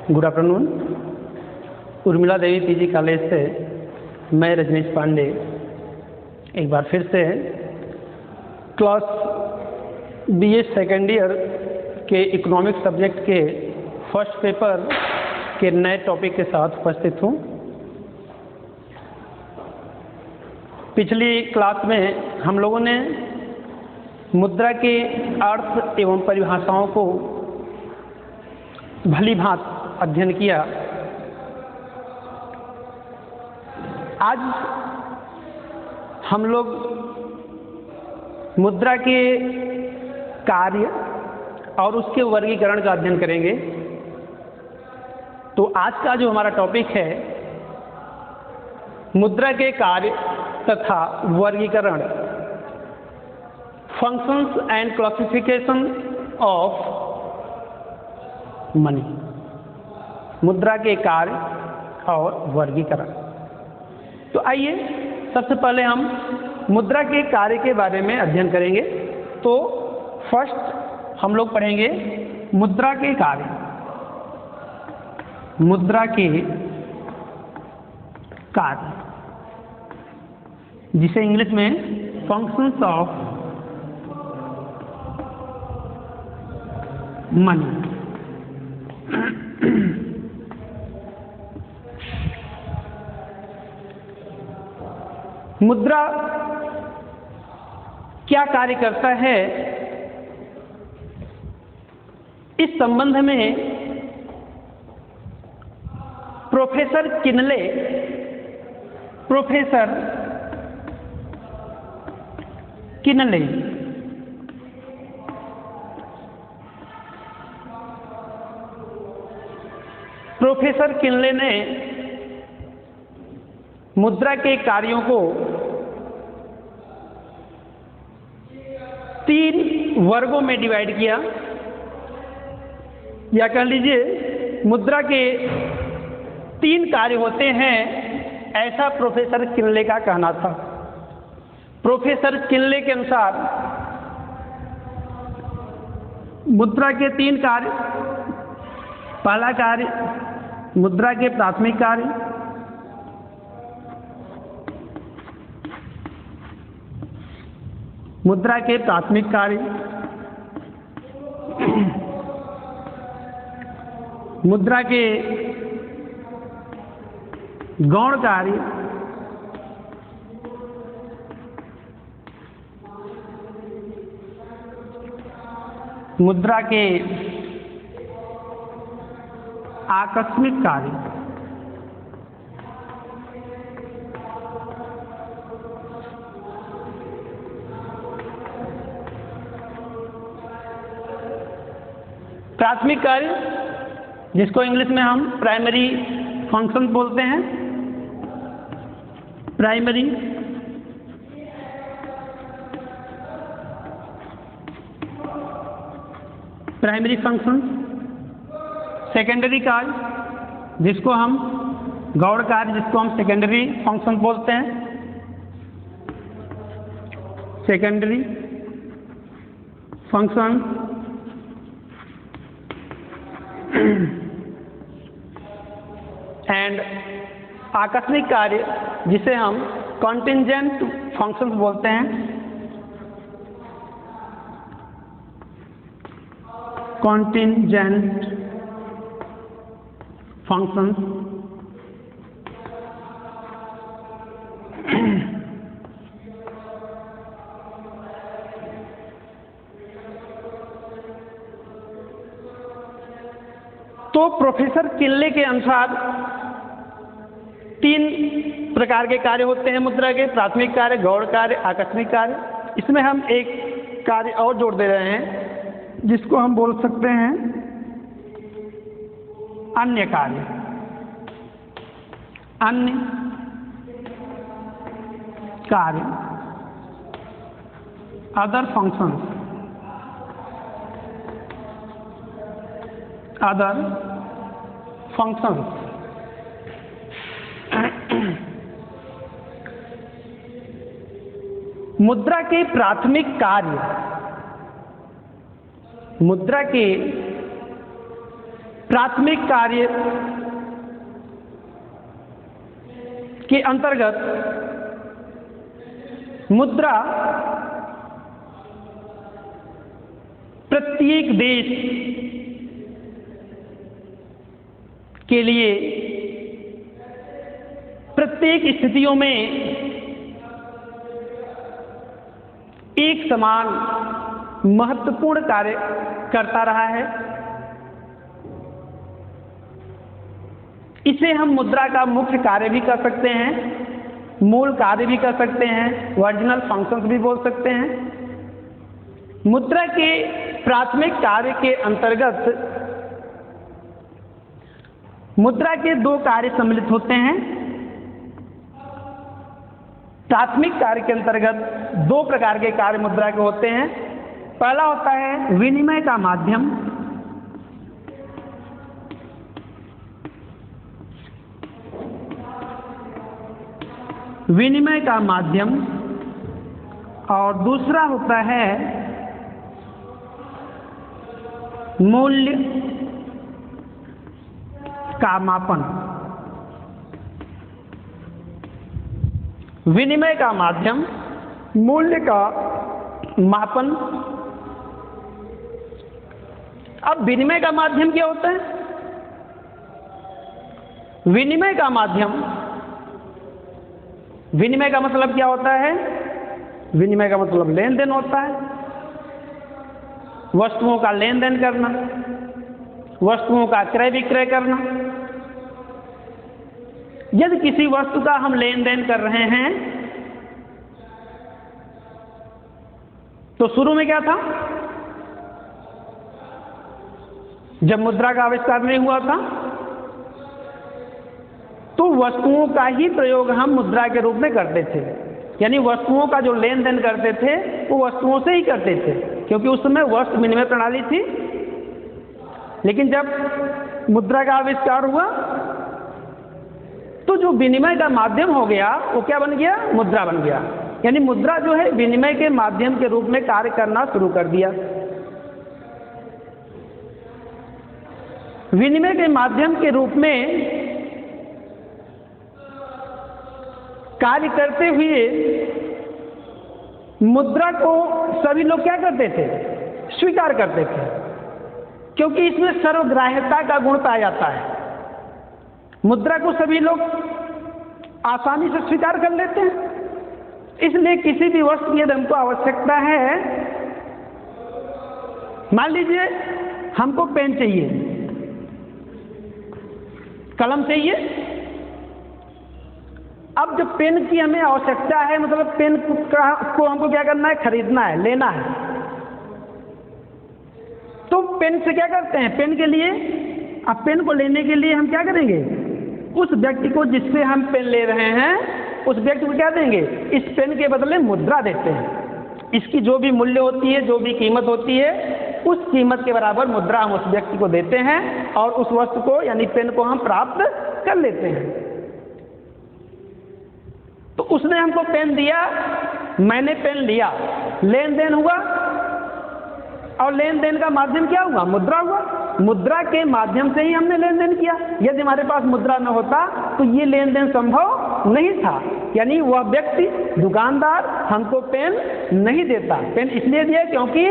Good afternoon. Urmila Devi PG college से मैं रजनीश पांडे एक बार फिर से क्लास बीए सेकेंड ईयर के इकोनॉमिक्स सब्जेक्ट के फर्स्ट पेपर के नए टॉपिक के साथ उपस्थित हूँ। पिछली क्लास में हम लोगों ने मुद्रा के अर्थ एवं परिभाषाओं को भली भांति अध्ययन किया। आज हम लोग मुद्रा के कार्य और उसके वर्गीकरण का अध्ययन करेंगे। तो आज का जो हमारा टॉपिक है मुद्रा के कार्य तथा वर्गीकरण, functions and classification of money, मुद्रा के कार्य और वर्गीकरण। तो आइए सबसे पहले हम मुद्रा के कार्य के बारे में अध्ययन करेंगे। तो फर्स्ट हम लोग पढ़ेंगे मुद्रा के कार्य। मुद्रा के कार्य जिसे इंग्लिश में फंक्शंस ऑफ मनी। मुद्रा क्या कार्य करता है, इस संबंध में प्रोफेसर किनले ने मुद्रा के कार्यों को 3 वर्गों में डिवाइड किया, या कह लीजिए मुद्रा के 3 कार्य होते हैं, ऐसा प्रोफेसर किनले का कहना था। प्रोफेसर किनले के अनुसार मुद्रा के 3 कार्य। पहला कार्य मुद्रा के प्राथमिक कार्य, मुद्रा के प्राथमिक कार्य, मुद्रा के गौण कार्य, मुद्रा के आकस्मिक कार्य। प्राथमिक कार्य जिसको इंग्लिश में हम प्राइमरी फंक्शन बोलते हैं, प्राइमरी फंक्शन। सेकेंडरी कार्य जिसको हम गौण कार्य, जिसको हम सेकेंडरी फंक्शन बोलते हैं, सेकेंडरी फंक्शन। एंड आकस्मिक कार्य जिसे हम कॉन्टिंजेंट फंक्शंस बोलते हैं, कॉन्टिंजेंट फंक्शंस। तो प्रोफेसर किनले के अनुसार 3 प्रकार के कार्य होते हैं मुद्रा के, प्राथमिक कार्य, गौण कार्य, आकस्मिक कार्य। इसमें हम एक कार्य और जोड़ दे रहे हैं जिसको हम बोल सकते हैं अन्य कार्य, अन्य कार्य, अदर फंक्शंस, अदर फंक्शंस। मुद्रा के प्राथमिक कार्य, मुद्रा के प्राथमिक कार्य के अंतर्गत मुद्रा प्रत्येक देश के लिए प्रत्येक स्थितियों में एक समान महत्वपूर्ण कार्य करता रहा है। इसे हम मुद्रा का मुख्य कार्य भी कर सकते हैं, मूल कार्य भी कर सकते हैं, ओरिजिनल फंक्शंस भी बोल सकते हैं। मुद्रा के प्राथमिक कार्य के अंतर्गत मुद्रा के दो कार्य सम्मिलित होते हैं। प्राथमिक कार्य के अंतर्गत दो प्रकार के कार्य मुद्रा के होते हैं। पहला होता है विनिमय का माध्यम, विनिमय का माध्यम, और दूसरा होता है मूल्य का मापन। विनिमय का माध्यम, मूल्य का मापन। अब विनिमय का माध्यम क्या होता है? विनिमय का माध्यम, विनिमय का मतलब क्या होता है? विनिमय का मतलब लेन देन होता है, वस्तुओं का लेन देन करना, वस्तुओं का क्रय विक्रय करना। यदि किसी वस्तु का हम लेन देन कर रहे हैं तो शुरू में क्या था? जब मुद्रा का आविष्कार नहीं हुआ था तो वस्तुओं का ही प्रयोग हम मुद्रा के रूप में करते थे, यानी वस्तुओं का जो लेन देन करते थे वो वस्तुओं से ही करते थे, क्योंकि उस समय वस्तु विनिमय प्रणाली थी। लेकिन जब मुद्रा का आविष्कार हुआ तो जो विनिमय का माध्यम हो गया वो क्या बन गया? मुद्रा बन गया। यानी मुद्रा जो है विनिमय के माध्यम के रूप में कार्य करना शुरू कर दिया। विनिमय के माध्यम के रूप में कार्य करते हुए मुद्रा को सभी लोग क्या करते थे? स्वीकार करते थे, क्योंकि इसमें सर्वग्राह्यता का गुण पाया जाता है। मुद्रा को सभी लोग आसानी से स्वीकार कर लेते हैं। इसलिए किसी भी वस्तु की यदि हमको आवश्यकता है, मान लीजिए हमको पेन चाहिए, कलम चाहिए। अब जब पेन की हमें आवश्यकता है, मतलब पेन को हमको क्या करना है? खरीदना है, लेना है। तो पेन से क्या करते हैं? पेन के लिए, अब पेन को लेने के लिए हम क्या करेंगे? उस व्यक्ति को जिससे हम पेन ले रहे हैं उस व्यक्ति को क्या देंगे? इस पेन के बदले मुद्रा देते हैं। इसकी जो भी मूल्य होती है, जो भी कीमत होती है, उस कीमत के बराबर मुद्रा हम उस व्यक्ति को देते हैं और उस वस्तु को यानी पेन को हम प्राप्त कर लेते हैं। तो उसने हमको पेन दिया, मैंने पेन लिया, लेन देन हुआ, और लेन देन का माध्यम क्या हुआ? मुद्रा हुआ। मुद्रा के माध्यम से ही हमने लेन देन किया। यदि हमारे पास मुद्रा न होता तो ये लेन देन संभव नहीं था। यानी वह व्यक्ति, दुकानदार, हमको पेन नहीं देता। पेन इसलिए दिया क्योंकि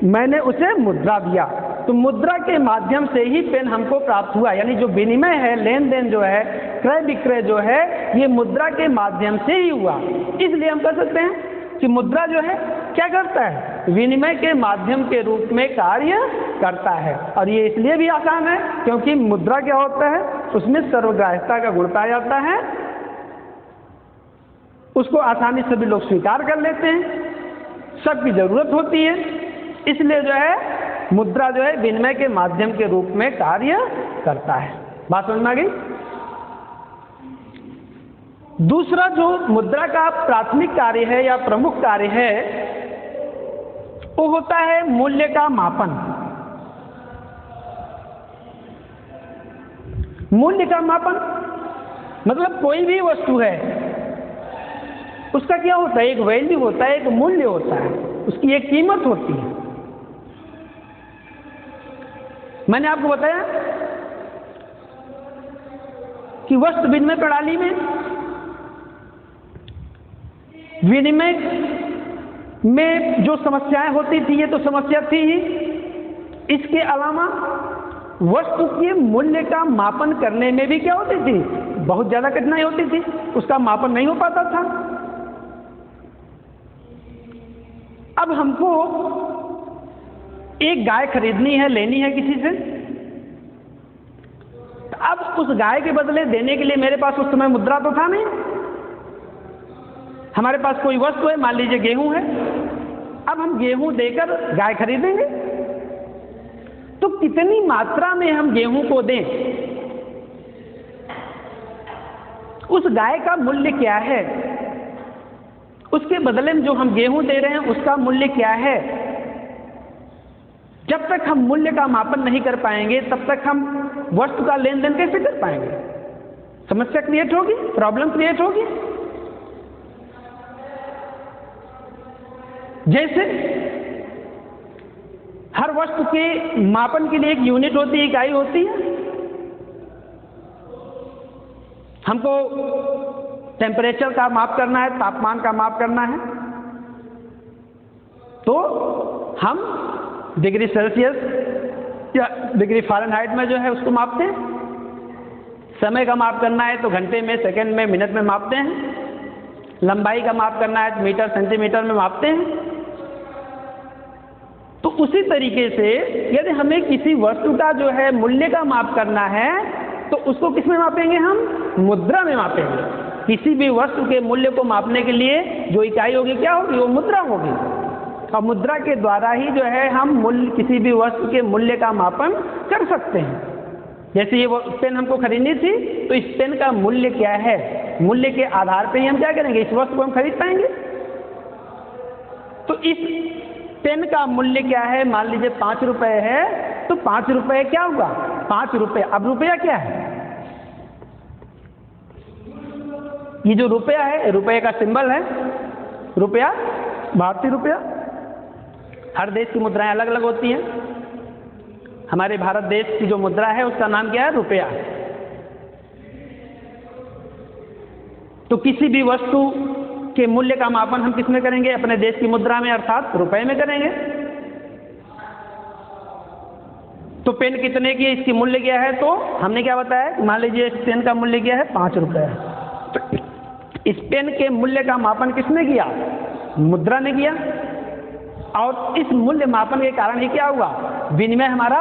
मैंने उसे मुद्रा दिया। तो मुद्रा के माध्यम से ही पेन हमको प्राप्त हुआ। यानी जो विनिमय है, लेन देन जो है, क्रय विक्रय जो है, ये मुद्रा के माध्यम से ही हुआ। इसलिए हम कह सकते हैं कि मुद्रा जो है क्या करता है? विनिमय के माध्यम के रूप में कार्य करता है। और ये इसलिए भी आसान है क्योंकि मुद्रा क्या होता है? उसमें सर्वग्राह्यता का गुण पाया जाता है। उसको आसानी से भी लोग स्वीकार कर लेते हैं, सबकी जरूरत होती है। इसलिए जो है मुद्रा जो है विनिमय के माध्यम के रूप में कार्य करता है। बात समझ में आ गई? दूसरा जो मुद्रा का प्राथमिक कार्य है या प्रमुख कार्य है वो होता है मूल्य का मापन। मूल्य का मापन मतलब कोई भी वस्तु है उसका क्या होता है? एक वैल्यू होता है, एक मूल्य होता है, उसकी एक कीमत होती है। मैंने आपको बताया कि वस्तु विनिमय प्रणाली में विनिमय में जो समस्याएं होती थी, ये तो समस्या थी ही, इसके अलावा वस्तु के मूल्य का मापन करने में भी क्या होती थी, बहुत ज्यादा कठिनाई होती थी, उसका मापन नहीं हो पाता था। अब हमको एक गाय खरीदनी है, लेनी है किसी से, तो अब उस गाय के बदले देने के लिए मेरे पास उस समय मुद्रा तो था नहीं। हमारे पास कोई वस्तु है, मान लीजिए गेहूं है, अब हम गेहूं देकर गाय खरीदेंगे, तो कितनी मात्रा में हम गेहूं को दें, उस गाय का मूल्य क्या है, उसके बदले में जो हम गेहूं दे रहे हैं उसका मूल्य क्या है। जब तक हम मूल्य का मापन नहीं कर पाएंगे तब तक हम वस्तु का लेन देन कैसे कर पाएंगे। समस्या क्रिएट होगी, प्रॉब्लम क्रिएट होगी। जैसे हर वस्तु के मापन के लिए एक यूनिट होती है, इकाई होती है। हमको टेम्परेचर का माप करना है, तापमान का माप करना है, तो हम डिग्री सेल्सियस या डिग्री फ़ारेनहाइट में जो है उसको मापते हैं। समय का माप करना है तो घंटे में, सेकंड में, मिनट में मापते हैं। लंबाई का माप करना है तो मीटर, सेंटीमीटर में मापते हैं। तो उसी तरीके से यदि हमें किसी वस्तु का जो है मूल्य का माप करना है तो उसको किस में मापेंगे, हम मुद्रा में मापेंगे। किसी भी वस्तु के मूल्य को मापने के लिए जो इकाई होगी क्या होगी, वो मुद्रा होगी। और मुद्रा के द्वारा ही जो है हम मूल्य, किसी भी वस्तु के मूल्य का मापन कर सकते हैं। जैसे ये पेन हमको खरीदनी थी, तो इस पेन का मूल्य क्या है, मूल्य के आधार पर ही हम क्या करेंगे, इस वस्तु को हम खरीद पाएंगे। तो इस पेन का मूल्य क्या है, मान लीजिए 5 रुपए है, तो 5 रुपए क्या हुआ, 5 रुपए। अब रुपया क्या है, ये जो रुपया है, रुपये का सिंबल है रुपया, भारतीय रुपया। हर देश की मुद्राएं अलग अलग होती हैं। हमारे भारत देश की जो मुद्रा है उसका नाम क्या है, रुपया। तो किसी भी वस्तु के मूल्य का मापन हम किस में करेंगे, अपने देश की मुद्रा में, अर्थात रुपए में करेंगे। तो पेन कितने की है, इसकी मूल्य क्या है, तो हमने क्या बताया, मान लीजिए इस पेन का मूल्य क्या है, 5 रुपए है। तो इस पेन के मूल्य का मापन किसने किया, मुद्रा ने किया। और इस मूल्य मापन के कारण ही क्या हुआ, विनिमय हमारा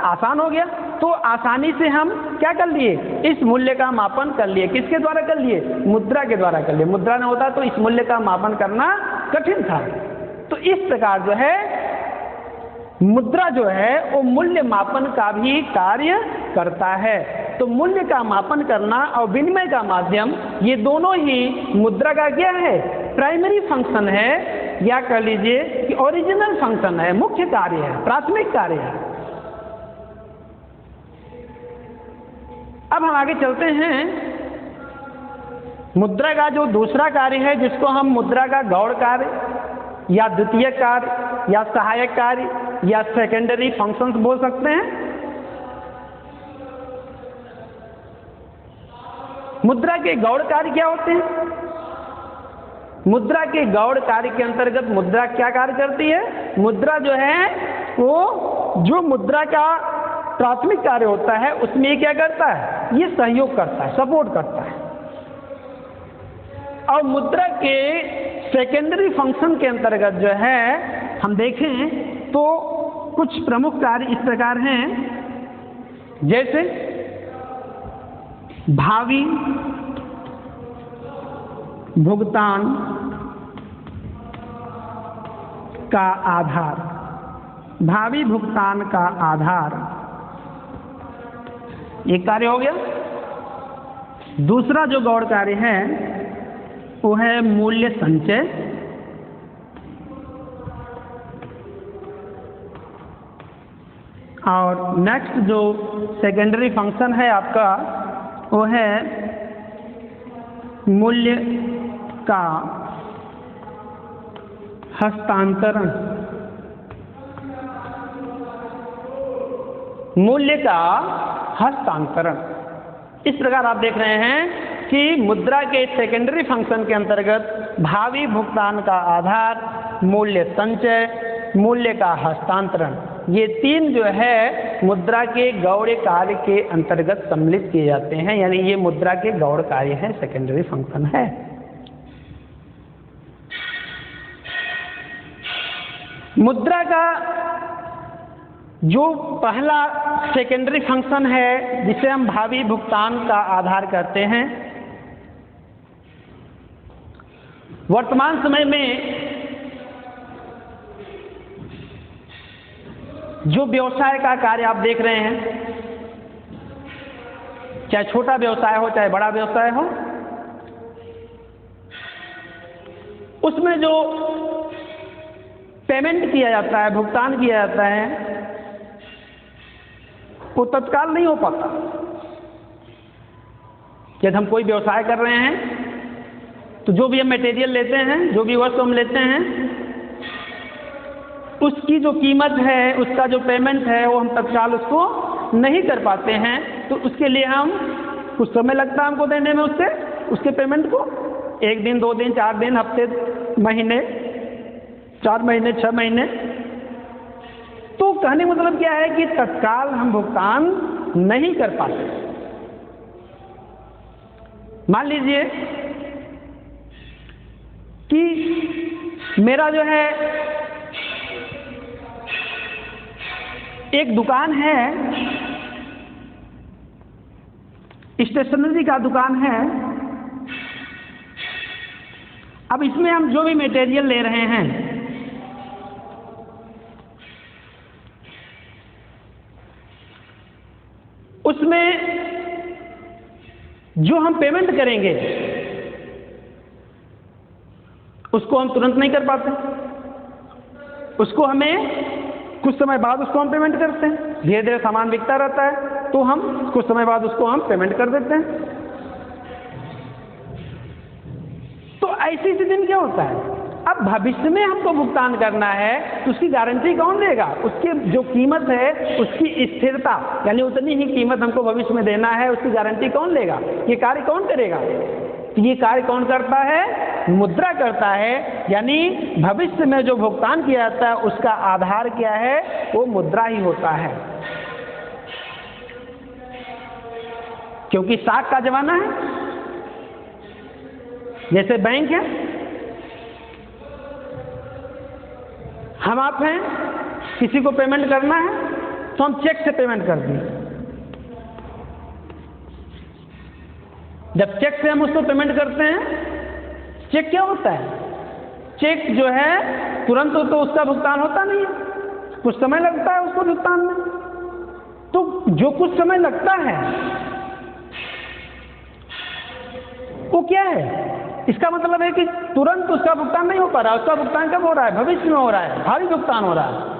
आसान हो गया। तो आसानी से हम क्या कर लिए, इस मूल्य का मापन कर लिए। किसके द्वारा कर लिए, मुद्रा के द्वारा कर लिए। मुद्रा न होता तो इस मूल्य का मापन करना कठिन था। तो इस प्रकार जो है मुद्रा जो है वो मूल्य मापन का भी कार्य करता है। तो मूल्य का मापन करना और विनिमय का माध्यम, ये दोनों ही मुद्रा का क्या है, प्राइमरी फंक्शन है, या कह लीजिए कि ओरिजिनल फंक्शन है, मुख्य कार्य है, प्राथमिक कार्य है। अब हम आगे चलते हैं। मुद्रा का जो दूसरा कार्य है, जिसको हम मुद्रा का गौड़ कार्य या द्वितीय कार्य या सहायक कार्य या सेकेंडरी फंक्शंस बोल सकते हैं। मुद्रा के गौड़ कार्य क्या होते हैं, मुद्रा के गौड़ कार्य के अंतर्गत मुद्रा क्या कार्य करती है, मुद्रा जो है वो जो मुद्रा का प्राथमिक कार्य होता है उसमें ये क्या करता है, ये सहयोग करता है, सपोर्ट करता है। और मुद्रा के सेकेंडरी फंक्शन के अंतर्गत जो है हम देखें तो कुछ प्रमुख कार्य इस प्रकार हैं, जैसे भावी भुगतान का आधार, भावी भुगतान का आधार एक कार्य हो गया। दूसरा जो गौड़ कार्य है वो है मूल्य संचय। और नेक्स्ट जो सेकेंडरी फंक्शन है आपका वो है मूल्य का हस्तांतरण। मूल्य का हस्तांतरण। इस प्रकार आप देख रहे हैं कि मुद्रा के सेकेंडरी फंक्शन के अंतर्गत भावी भुगतान का आधार, मूल्य संचय, मूल्य का हस्तांतरण, ये तीन जो है मुद्रा के गौण कार्य के अंतर्गत सम्मिलित किए जाते हैं। यानी ये मुद्रा के गौण कार्य है, सेकेंडरी फंक्शन है। मुद्रा का जो पहला सेकेंडरी फंक्शन है जिसे हम भावी भुगतान का आधार कहते हैं, वर्तमान समय में जो व्यवसाय का कार्य आप देख रहे हैं, चाहे छोटा व्यवसाय हो चाहे बड़ा व्यवसाय हो, उसमें जो पेमेंट किया जाता है, भुगतान किया जाता है, वो तत्काल नहीं हो पाता। यदि हम कोई व्यवसाय कर रहे हैं तो जो भी हम मटेरियल लेते हैं, जो भी वस्तु हम लेते हैं, उसकी जो कीमत है, उसका जो पेमेंट है, वो हम तत्काल उसको नहीं कर पाते हैं। तो उसके लिए हम कुछ समय लगता है हमको देने में उसके पेमेंट को, 1 दिन, 2 दिन, 4 दिन, हफ्ते, महीने, 4 महीने, 6 महीने। तो कहने का मतलब क्या है कि तत्काल हम भुगतान नहीं कर पाते। मान लीजिए कि मेरा जो है एक दुकान है, स्टेशनरी का दुकान है। अब इसमें हम जो भी मटेरियल ले रहे हैं, उसमें जो हम पेमेंट करेंगे उसको हम तुरंत नहीं कर पाते, उसको हमें कुछ समय बाद उसको हम पेमेंट करते हैं। धीरे धीरे सामान बिकता रहता है तो हम कुछ समय बाद उसको हम पेमेंट कर देते हैं। तो ऐसी स्थिति क्या होता है, अब भविष्य में हमको भुगतान करना है तो उसकी गारंटी कौन देगा? उसकी जो कीमत है उसकी स्थिरता, यानी उतनी ही कीमत हमको भविष्य में देना है, उसकी गारंटी कौन लेगा? ये कार्य कौन करेगा? तो ये कार्य कौन करता है? मुद्रा करता है। यानी भविष्य में जो भुगतान किया जाता है उसका आधार क्या है? वो मुद्रा ही होता है। क्योंकि साख का जमाना है, जैसे बैंक है, हम आप हैं, किसी को पेमेंट करना है तो हम चेक से पेमेंट कर दें। जब चेक से हम उसको पेमेंट करते हैं, चेक क्या होता है? चेक जो है तुरंत तो उसका भुगतान होता नहीं है, कुछ समय लगता है उसको भुगतान में। तो जो कुछ समय लगता है वो क्या है? इसका मतलब है कि तुरंत उसका भुगतान नहीं हो पा रहा। उसका भुगतान कब हो रहा है? भविष्य में हो रहा है, भावी भुगतान हो रहा है।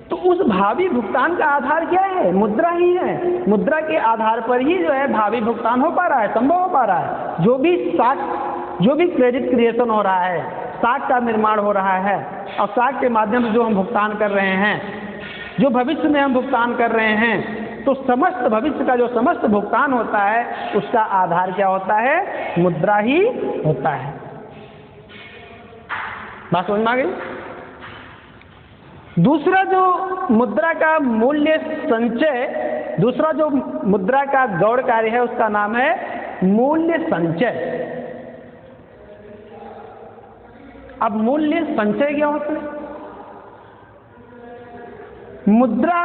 तो उस भावी भुगतान का आधार क्या है? मुद्रा ही है। मुद्रा के आधार पर ही जो है भावी भुगतान हो पा रहा है, संभव हो पा रहा है। जो भी क्रेडिट क्रिएशन हो रहा है, साख का निर्माण हो रहा है, और साख के माध्यम से जो हम भुगतान कर रहे हैं, जो भविष्य में हम भुगतान कर रहे हैं, तो समस्त भविष्य का जो समस्त भुगतान होता है उसका आधार क्या होता है? मुद्रा ही होता है। बात समझ में आ गई? दूसरा जो मुद्रा का मूल्य संचय, दूसरा जो मुद्रा का गौण कार्य है उसका नाम है मूल्य संचय। अब मूल्य संचय क्या होता है? मुद्रा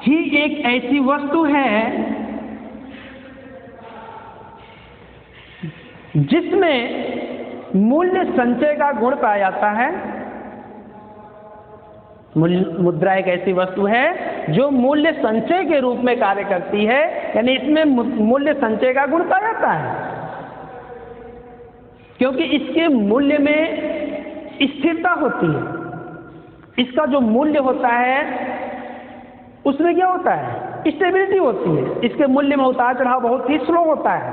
ही एक ऐसी वस्तु है जिसमें मूल्य संचय का गुण पाया जाता है। मुद्रा एक ऐसी वस्तु है जो मूल्य संचय के रूप में कार्य करती है, यानी इसमें मूल्य संचय का गुण पाया जाता है, क्योंकि इसके मूल्य में स्थिरता होती है। इसका जो मूल्य होता है उसमें क्या होता है? स्टेबिलिटी होती है। इसके मूल्य में उतार चढ़ाव बहुत ही स्लो होता है,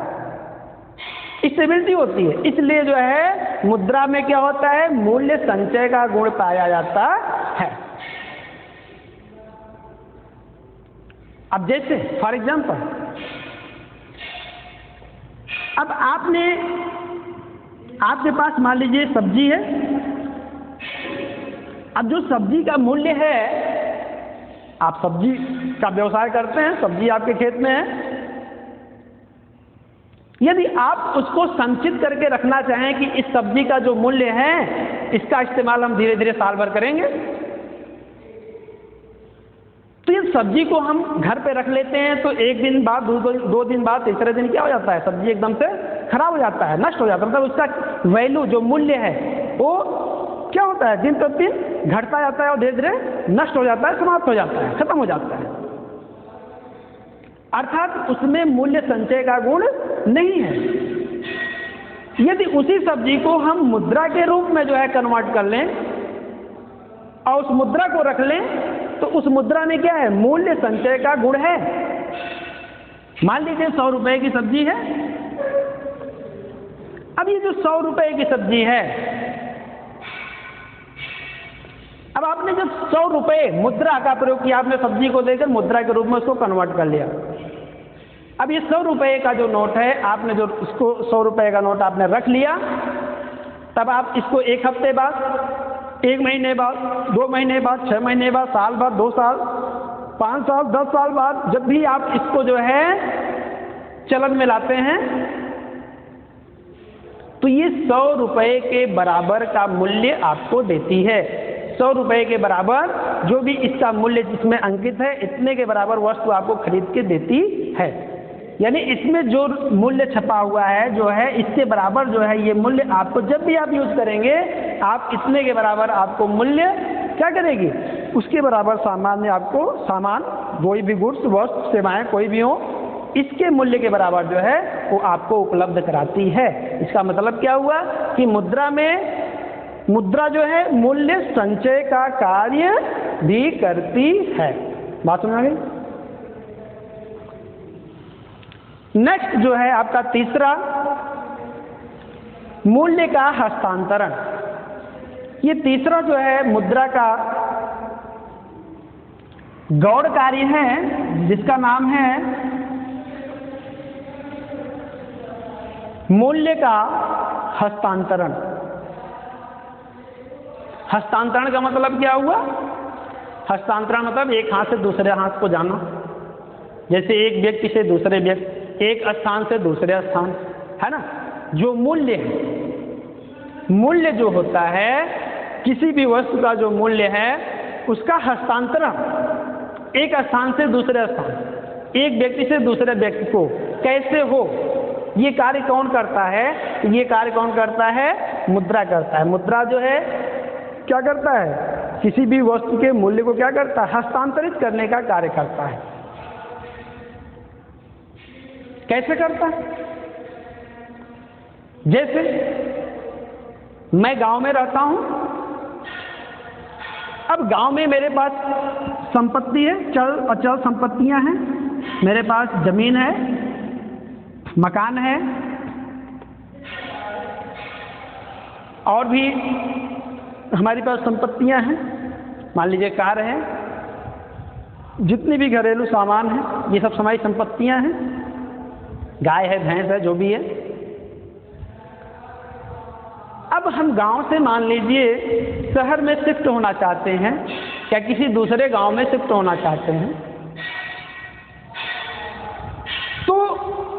स्टेबिलिटी होती है। इसलिए जो है मुद्रा में क्या होता है? मूल्य संचय का गुण पाया जाता है। अब जैसे फॉर एग्जाम्पल, अब आपके पास मान लीजिए सब्जी है। अब जो सब्जी का मूल्य है, आप सब्जी का व्यवसाय करते हैं, सब्जी आपके खेत में है। यदि आप उसको संचित करके रखना चाहें कि इस सब्जी का जो मूल्य है, इसका इस्तेमाल हम धीरे धीरे साल भर करेंगे, तो इस सब्जी को हम घर पे रख लेते हैं, तो एक दिन बाद, दो दिन बाद, तीसरे दिन क्या हो जाता है, सब्जी एकदम से खराब हो जाता है, नष्ट हो जाता है। मतलब उसका वैल्यू, जो मूल्य है, वो क्या होता है, दिन प्रतिदिन घटता जाता है और धीरे धीरे नष्ट हो जाता है, समाप्त हो जाता है, खत्म हो जाता है। अर्थात उसमें मूल्य संचय का गुण नहीं है। यदि उसी सब्जी को हम मुद्रा के रूप में जो है कन्वर्ट कर लें और उस मुद्रा को रख लें, तो उस मुद्रा में क्या है, मूल्य संचय का गुण है। मान लीजिए 100 रुपए की सब्जी है। अब ये जो 100 रुपए की सब्जी है, अब आपने जब 100 रुपए मुद्रा का प्रयोग किया, आपने सब्जी को लेकर मुद्रा के रूप में उसको कन्वर्ट कर लिया। अब ये 100 रुपए का जो नोट है, आपने जो इसको 100 रुपए का नोट आपने रख लिया, तब आप इसको 1 हफ्ते बाद, 1 महीने बाद, 2 महीने बाद, 6 महीने बाद, साल बाद, 2 साल, 5 साल, 10 साल बाद, जब भी आप इसको जो है चलन में लाते हैं, तो ये 100 रुपए के बराबर का मूल्य आपको देती है। 100 रुपए के बराबर जो भी इसका मूल्य जिसमें अंकित है, इतने के बराबर वस्तु आपको खरीद के देती है। यानी इसमें जो मूल्य छपा हुआ है, जो है इसके बराबर जो है ये मूल्य आपको, जब भी आप यूज करेंगे, आप इतने के बराबर आपको मूल्य क्या करेगी, उसके बराबर सामान्य आपको सामान, कोई भी गुड्स, वस्तु, सेवाएं कोई भी हो, इसके मूल्य के बराबर जो है वो आपको उपलब्ध कराती है। इसका मतलब क्या हुआ कि मुद्रा जो है मूल्य संचय का कार्य भी करती है। बात समझ आ गई? नेक्स्ट जो है आपका तीसरा, मूल्य का हस्तांतरण। ये तीसरा जो है मुद्रा का गौड़ कार्य है, जिसका नाम है मूल्य का हस्तांतरण। हस्तांतरण का मतलब क्या हुआ? हस्तांतरण मतलब एक हाथ से दूसरे हाथ को जाना। जैसे एक व्यक्ति से दूसरे व्यक्ति, एक स्थान से दूसरे स्थान, है ना। जो मूल्य है, मूल्य जो होता है, किसी भी वस्तु का जो मूल्य है, उसका हस्तांतरण एक स्थान से दूसरे स्थान, एक व्यक्ति से दूसरे व्यक्ति को कैसे हो, ये कार्य कौन करता है? ये कार्य कौन करता है? मुद्रा करता है। मुद्रा जो है क्या करता है? किसी भी वस्तु के मूल्य को क्या करता है? हस्तांतरित करने का कार्य करता है। कैसे करता है? जैसे मैं गांव में रहता हूं, अब गांव में मेरे पास संपत्ति है, चल अचल संपत्तियां हैं, मेरे पास जमीन है, मकान है, और भी हमारे पास संपत्तियां हैं। मान लीजिए कार है, जितनी भी घरेलू सामान है, ये सब हमारी संपत्तियां हैं। गाय है, भैंस है, जो भी है। अब हम गांव से मान लीजिए शहर में शिफ्ट होना चाहते हैं, या किसी दूसरे गांव में शिफ्ट होना चाहते हैं, तो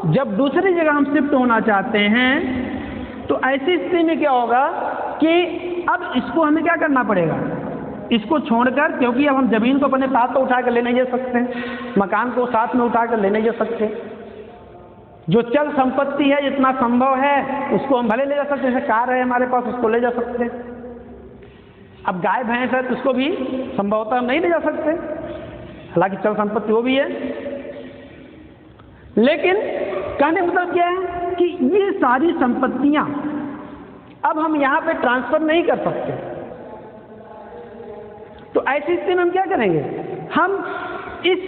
जब दूसरी जगह हम शिफ्ट होना चाहते हैं, तो ऐसी स्थिति में क्या होगा कि अब इसको हमें क्या करना पड़ेगा? इसको छोड़कर, क्योंकि अब हम जमीन को अपने साथ तो उठा कर ले नहीं जा सकते, मकान को साथ में उठा कर ले नहीं जा सकते। जो चल संपत्ति है, जितना संभव है उसको हम भले ले जा सकते हैं। जैसे कार है हमारे पास, उसको ले जा सकते हैं। अब गाय भैंस है, तो उसको भी संभवतः हम नहीं ले जा सकते, हालांकि चल संपत्ति वो भी है। लेकिन कहने मतलब क्या है कि ये सारी संपत्तियां अब हम यहां पे ट्रांसफर नहीं कर सकते। तो ऐसी स्थिति में हम क्या करेंगे? हम इस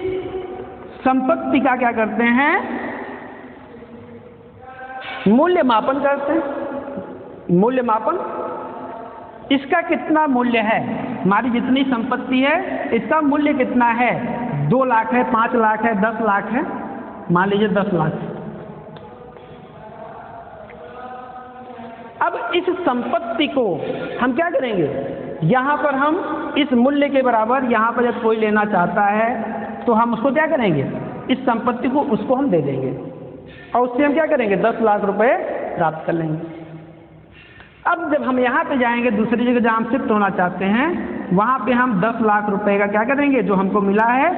संपत्ति का क्या करते हैं? मूल्य मापन करते हैं। मूल्य मापन, इसका कितना मूल्य है, हमारी जितनी संपत्ति है इसका मूल्य कितना है, 2 लाख है, 5 लाख है, 10 लाख है, मान लीजिए 10 लाख। अब इस संपत्ति को हम क्या करेंगे, यहाँ पर हम इस मूल्य के बराबर, यहाँ पर जब कोई लेना चाहता है तो हम उसको क्या करेंगे, इस संपत्ति को उसको हम दे देंगे और उससे हम क्या करेंगे, 10 लाख रुपए प्राप्त कर लेंगे। अब जब हम यहाँ पे जाएंगे, दूसरी जगह जहाँ हम शिफ्ट होना चाहते हैं, वहाँ पे हम 10 लाख रुपए का क्या करेंगे, जो हमको मिला है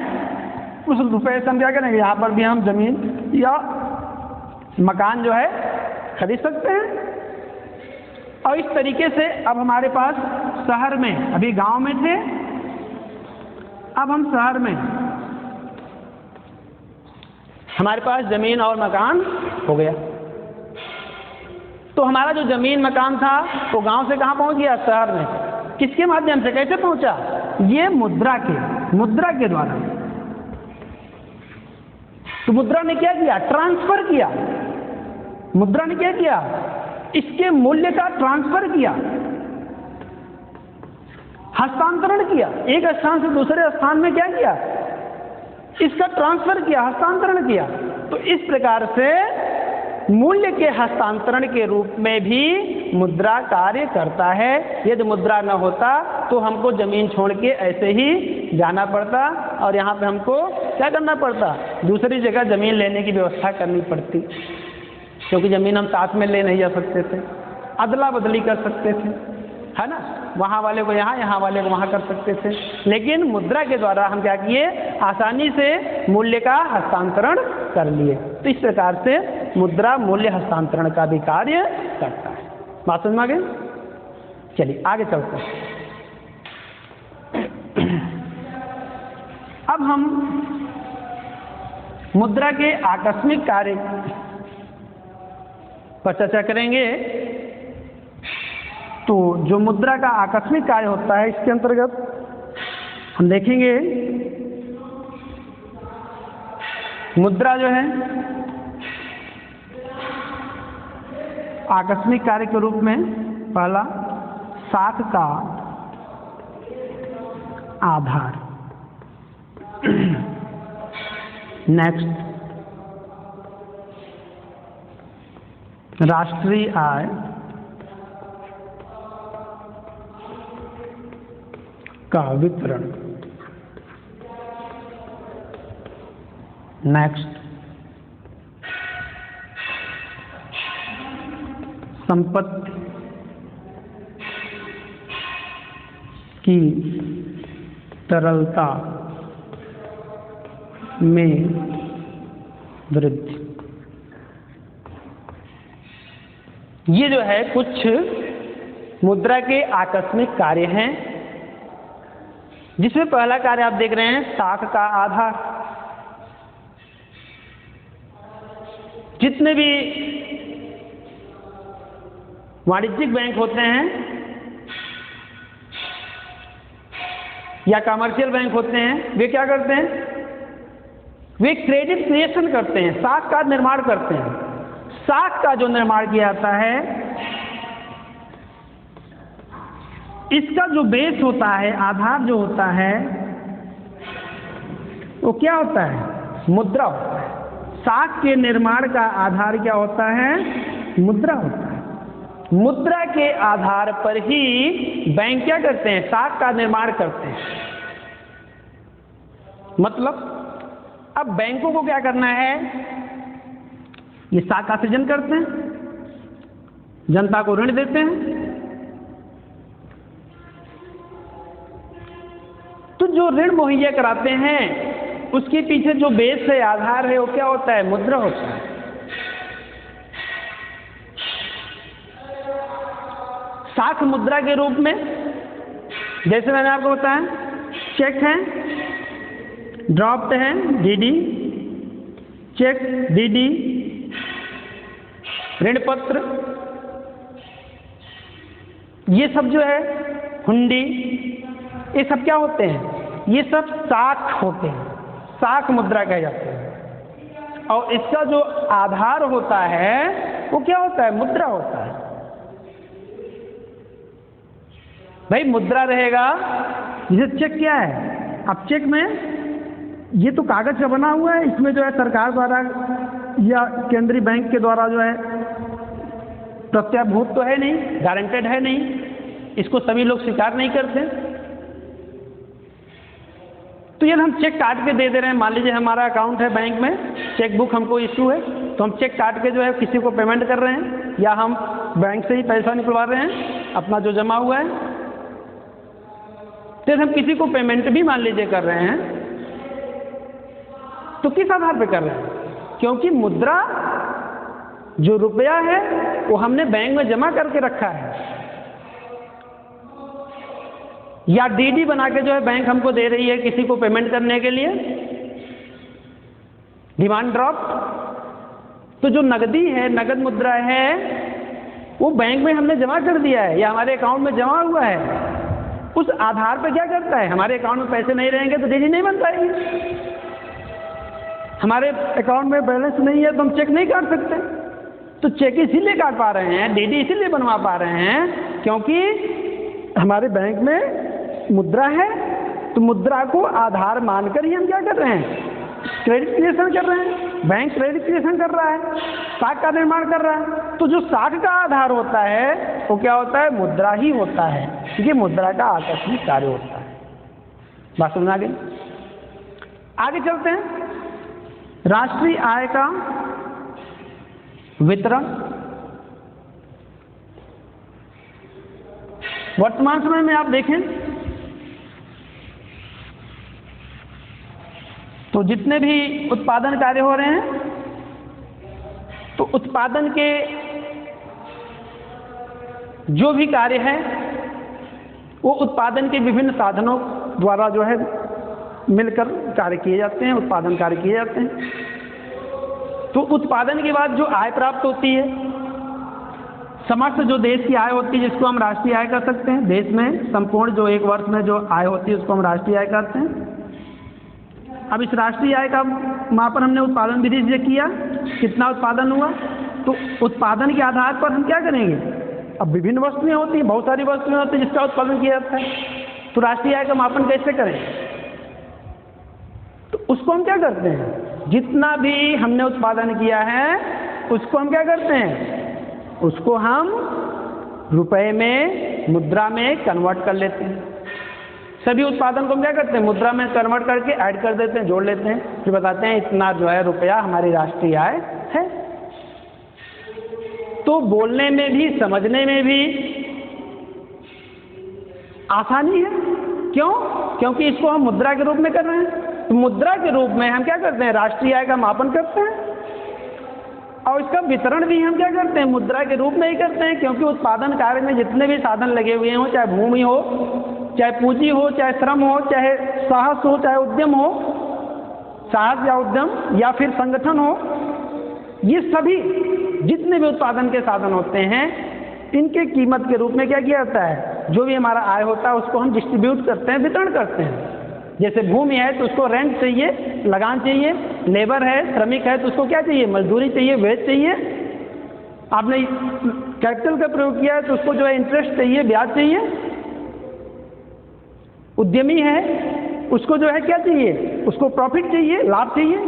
उस रुपये से हम क्या करेंगे, यहाँ पर भी हम जमीन या मकान जो है खरीद सकते हैं। और इस तरीके से अब हमारे पास शहर में, अभी गांव में थे, अब हम शहर में, हमारे पास जमीन और मकान हो गया। तो हमारा जो जमीन मकान था वो गांव से कहाँ पहुंच गया, शहर में। किसके माध्यम से, कैसे पहुंचा, ये मुद्रा के द्वारा। तो मुद्रा ने क्या किया, ट्रांसफर किया। मुद्रा ने क्या किया, इसके मूल्य का ट्रांसफर किया, हस्तांतरण किया। एक स्थान से दूसरे स्थान में क्या किया, इसका ट्रांसफर किया, हस्तांतरण किया। तो इस प्रकार से मूल्य के हस्तांतरण के रूप में भी मुद्रा कार्य करता है। यदि मुद्रा न होता तो हमको जमीन छोड़ के ऐसे ही जाना पड़ता और यहाँ पे हमको क्या करना पड़ता, दूसरी जगह जमीन लेने की व्यवस्था करनी पड़ती, क्योंकि जमीन हम साथ में ले नहीं जा सकते थे, अदला बदली कर सकते थे, है ना, वहाँ वाले को यहाँ, यहाँ वाले को वहाँ कर सकते थे। लेकिन मुद्रा के द्वारा हम क्या किए, आसानी से मूल्य का हस्तांतरण कर लिए। तो इस प्रकार से मुद्रा मूल्य हस्तांतरण का भी कार्य करता है। बात समझ में आ गई? चलिए आगे चलते हैं। अब हम मुद्रा के आकस्मिक कार्य पर चर्चा करेंगे। तो जो मुद्रा का आकस्मिक कार्य होता है, इसके अंतर्गत हम देखेंगे मुद्रा जो है आकस्मिक कार्य के रूप में, पहला साख का आधार, नेक्स्ट राष्ट्रीय आय, का वितरण, नेक्स्ट संपत्ति की तरलता में वृद्धि। ये जो है कुछ मुद्रा के आकस्मिक कार्य हैं, जिसमें पहला कार्य आप देख रहे हैं साख का आधार। जितने भी वाणिज्यिक बैंक होते हैं या कमर्शियल बैंक होते हैं, वे क्या करते हैं, वे क्रेडिट क्रिएशन करते हैं, साख का निर्माण करते हैं। साख का जो निर्माण किया जाता है, इसका जो बेस होता है, आधार जो होता है, वो क्या होता है, मुद्रा होता है। साख के निर्माण का आधार क्या होता है, मुद्रा होता है। मुद्रा के आधार पर ही बैंक क्या करते हैं, साख का निर्माण करते हैं। मतलब अब बैंकों को क्या करना है, ये साख का सृजन करते हैं, जनता को ऋण देते हैं। तो जो ऋण मुहैया कराते हैं, उसके पीछे जो बेस है, आधार है, वो क्या होता है, मुद्रा होता है। साख मुद्रा के रूप में, जैसे मैंने आपको बताया, चेक है, ड्राफ्ट है, डीडी, चेक, डीडी, ऋण पत्र, ये सब जो है, हुंडी, ये सब क्या होते हैं, ये सब साख होते हैं, साख मुद्रा कहे जाते हैं। और इसका जो आधार होता है वो क्या होता है, मुद्रा होता है। भाई मुद्रा रहेगा, जैसे चेक क्या है, अब चेक में ये तो कागज का बना हुआ है, इसमें जो है सरकार द्वारा या केंद्रीय बैंक के द्वारा जो है प्रत्याभूत तो है नहीं, गारंटेड है नहीं, इसको सभी लोग स्वीकार नहीं करते। तो यदि हम चेक काट के दे दे रहे हैं, मान लीजिए हमारा अकाउंट है बैंक में, चेक बुक हमको इशू है, तो हम चेक काट के जो है किसी को पेमेंट कर रहे हैं, या हम बैंक से ही पैसा निकलवा रहे हैं अपना जो जमा हुआ है, तो हम किसी को पेमेंट भी मान लीजिए कर रहे हैं, तो किस आधार पे कर रहे हैं? क्योंकि मुद्रा जो रुपया है वो हमने बैंक में जमा करके रखा है, या डीडी बना के जो है बैंक हमको दे रही है किसी को पेमेंट करने के लिए, डिमांड ड्राफ्ट। तो जो नगदी है, नगद मुद्रा है, वो बैंक में हमने जमा कर दिया है या हमारे अकाउंट में जमा हुआ है। उस आधार पर क्या करता है, हमारे अकाउंट में पैसे नहीं रहेंगे तो डीडी नहीं बन पाएगी। हमारे अकाउंट में बैलेंस नहीं है तो हम चेक नहीं काट सकते। तो चेक इसीलिए काट पा रहे हैं, डीडी इसीलिए बनवा पा रहे हैं क्योंकि हमारे बैंक में मुद्रा है। तो मुद्रा को आधार मानकर ही हम क्या कर रहे हैं, क्रेडिट क्रिएशन कर रहे हैं। बैंक क्रेडिट क्रिएशन कर रहा है, साख का निर्माण कर रहा है। तो जो साख का आधार होता है वो क्या होता है, मुद्रा ही होता है, क्योंकि मुद्रा का आकस्मिक कार्य होता है। बात समझ आ गई? आगे चलते हैं। राष्ट्रीय आय का वितरण वर्तमान समय में आप देखें तो जितने भी उत्पादन कार्य हो रहे हैं, तो उत्पादन के जो भी कार्य है वो उत्पादन के विभिन्न साधनों द्वारा जो है मिलकर कार्य किए जाते हैं, उत्पादन कार्य किए जाते हैं। तो उत्पादन के बाद जो आय प्राप्त होती है, समस्त जो देश की आय होती है जिसको हम राष्ट्रीय आय कर सकते हैं, देश में संपूर्ण जो एक वर्ष में जो आय होती है उसको हम राष्ट्रीय आय करते हैं। अब इस राष्ट्रीय आय का मापन हमने उत्पादन विधि से किया, कितना उत्पादन हुआ। तो उत्पादन के आधार पर हम क्या करेंगे, अब विभिन्न वस्तुएं होती हैं, बहुत सारी वस्तुएं होती हैं जिसका उत्पादन किया जाता है। तो राष्ट्रीय आय का मापन कैसे करें, तो उसको हम क्या करते हैं, जितना भी हमने उत्पादन किया है उसको हम क्या करते हैं, उसको हम रुपए में, मुद्रा में कन्वर्ट कर लेते हैं। सभी उत्पादन को हम क्या करते हैं, मुद्रा में कन्वर्ट करके ऐड कर देते हैं, जोड़ लेते हैं, फिर बताते हैं इतना जो है रुपया हमारी राष्ट्रीय आय है। तो बोलने में भी समझने में भी आसानी है। क्यों? क्योंकि इसको हम मुद्रा के रूप में कर रहे हैं। तो मुद्रा के रूप में हम क्या करते हैं, राष्ट्रीय आय का मापन करते हैं, और इसका वितरण भी हम क्या करते हैं, मुद्रा के रूप में ही करते हैं। क्योंकि उत्पादन कार्य में जितने भी साधन लगे हुए हों, चाहे भूमि हो, चाहे पूंजी हो, चाहे श्रम हो, चाहे साहस हो, चाहे उद्यम हो, साहस या उद्यम या फिर संगठन हो, ये सभी जितने भी उत्पादन के साधन होते हैं इनके कीमत के रूप में क्या किया जाता है, जो भी हमारा आय होता है उसको हम डिस्ट्रीब्यूट करते हैं, वितरण करते हैं। जैसे भूमि है तो उसको रेंट चाहिए, लगान चाहिए, लेबर है, श्रमिक है तो उसको क्या चाहिए, मजदूरी चाहिए, वेज चाहिए। आपने कैपिटल का प्रयोग किया है तो उसको जो है इंटरेस्ट चाहिए, ब्याज चाहिए। उद्यमी है उसको जो है क्या चाहिए, उसको प्रॉफिट चाहिए, लाभ चाहिए।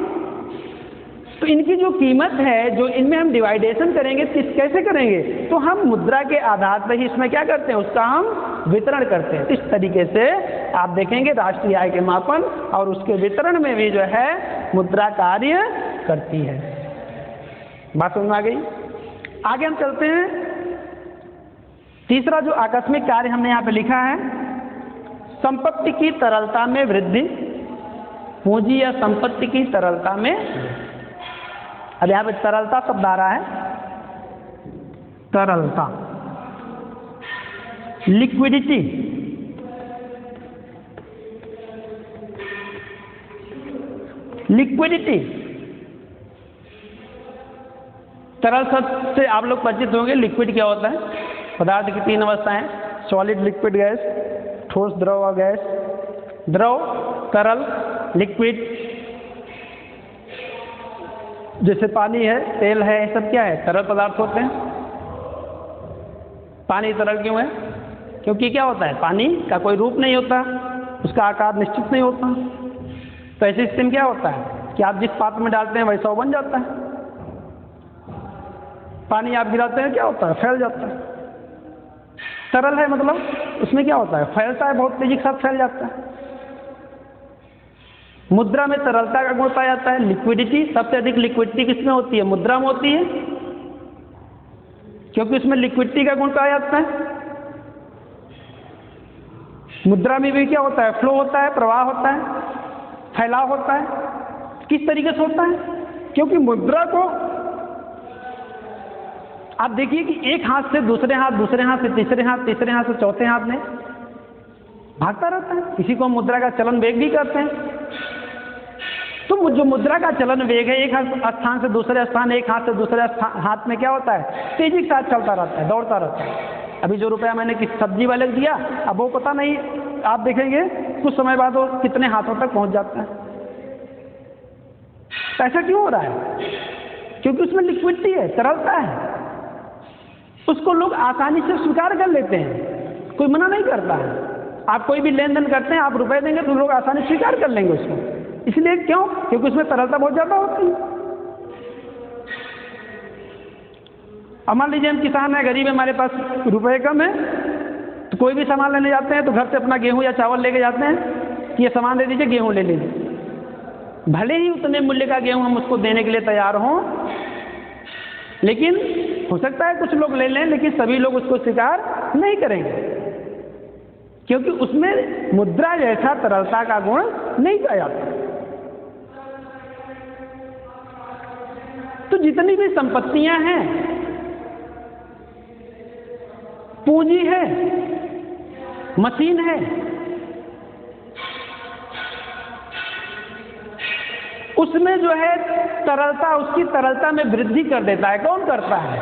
तो इनकी जो कीमत है, जो इनमें हम डिवाइडेशन करेंगे, कैसे करेंगे, तो हम मुद्रा के आधार पर ही इसमें क्या करते हैं, उसका हम वितरण करते हैं। इस तरीके से आप देखेंगे राष्ट्रीय आय के मापन और उसके वितरण में भी जो है मुद्रा कार्य करती है। बात समझ में आ गई? आगे हम चलते हैं। तीसरा जो आकस्मिक कार्य हमने यहाँ पे लिखा है, संपत्ति की तरलता में वृद्धि, पूंजी या संपत्ति की तरलता में। अब यहाँ पे तरलता शब्द आ रहा है, तरलता, लिक्विडिटी, लिक्विडिटी। तरल शब्द से आप लोग परिचित होंगे। लिक्विड क्या होता है, पदार्थ की तीन अवस्थाएं, सॉलिड, लिक्विड, गैस, ठोस, द्रव और गैस। द्रव, तरल, लिक्विड। जैसे पानी है, तेल है, ये सब क्या है, तरल पदार्थ होते हैं। पानी तरल क्यों है, क्योंकि क्या होता है, पानी का कोई रूप नहीं होता, उसका आकार निश्चित नहीं होता। तो ऐसी स्थिति में क्या होता है कि आप जिस पात्र में डालते हैं वैसा वो बन जाता है। पानी आप गिराते हैं क्या होता है, फैल जाता है। तरल है मतलब उसमें क्या होता है, फैलता है, बहुत तेजी के साथ फैल जाता है। मुद्रा में तरलता का गुण पाया जाता है, लिक्विडिटी। सबसे अधिक लिक्विडिटी किसमें होती है, मुद्रा में होती है, क्योंकि उसमें लिक्विडिटी का गुण पाया जाता है। मुद्रा में भी क्या होता है, फ्लो होता है, प्रवाह होता है, फैलाव होता है। किस तरीके से होता है, क्योंकि मुद्रा को आप देखिए कि एक हाथ से दूसरे हाथ, दूसरे हाथ से तीसरे हाथ, तीसरे हाथ से चौथे हाथ में भागता रहता है। इसी को हम मुद्रा का चलन वेग भी कहते हैं। तो जो मुद्रा का चलन वेग है, एक स्थान से दूसरे स्थान, एक हाथ से दूसरे हाथ में क्या होता है, तेजी के साथ चलता रहता है, दौड़ता रहता है। अभी जो रुपया मैंने किस सब्जी वाले को दिया, अब वो पता नहीं, आप देखेंगे कुछ समय बाद वो कितने हाथों तक पहुंच जाता है। ऐसा क्यों हो रहा है, क्योंकि उसमें लिक्विडिटी है, तरलता है, उसको लोग आसानी से स्वीकार कर लेते हैं, कोई मना नहीं करता है। आप कोई भी लेन देन करते हैं, आप रुपए देंगे तो लोग आसानी से स्वीकार कर लेंगे उसको। इसलिए क्यों, क्योंकि उसमें तरलता बहुत ज्यादा होती है। अब मान लीजिए हम किसान है, गरीब है, हमारे पास रुपए कम है, तो कोई भी सामान लेने जाते हैं तो घर से अपना गेहूं या चावल लेके जाते हैं कि ये सामान दे दीजिए, गेहूं ले लीजिए। भले ही उतने मूल्य का गेहूं हम उसको देने के लिए तैयार हों, लेकिन हो सकता है कुछ लोग ले लें, लेकिन सभी लोग उसको स्वीकार नहीं करेंगे, क्योंकि उसमें मुद्रा जैसा तरलता का गुण नहीं पाया जाता। तो जितनी भी संपत्तियां हैं, पूंजी है, मशीन है, उसमें जो है तरलता, उसकी तरलता में वृद्धि कर देता है। कौन करता है,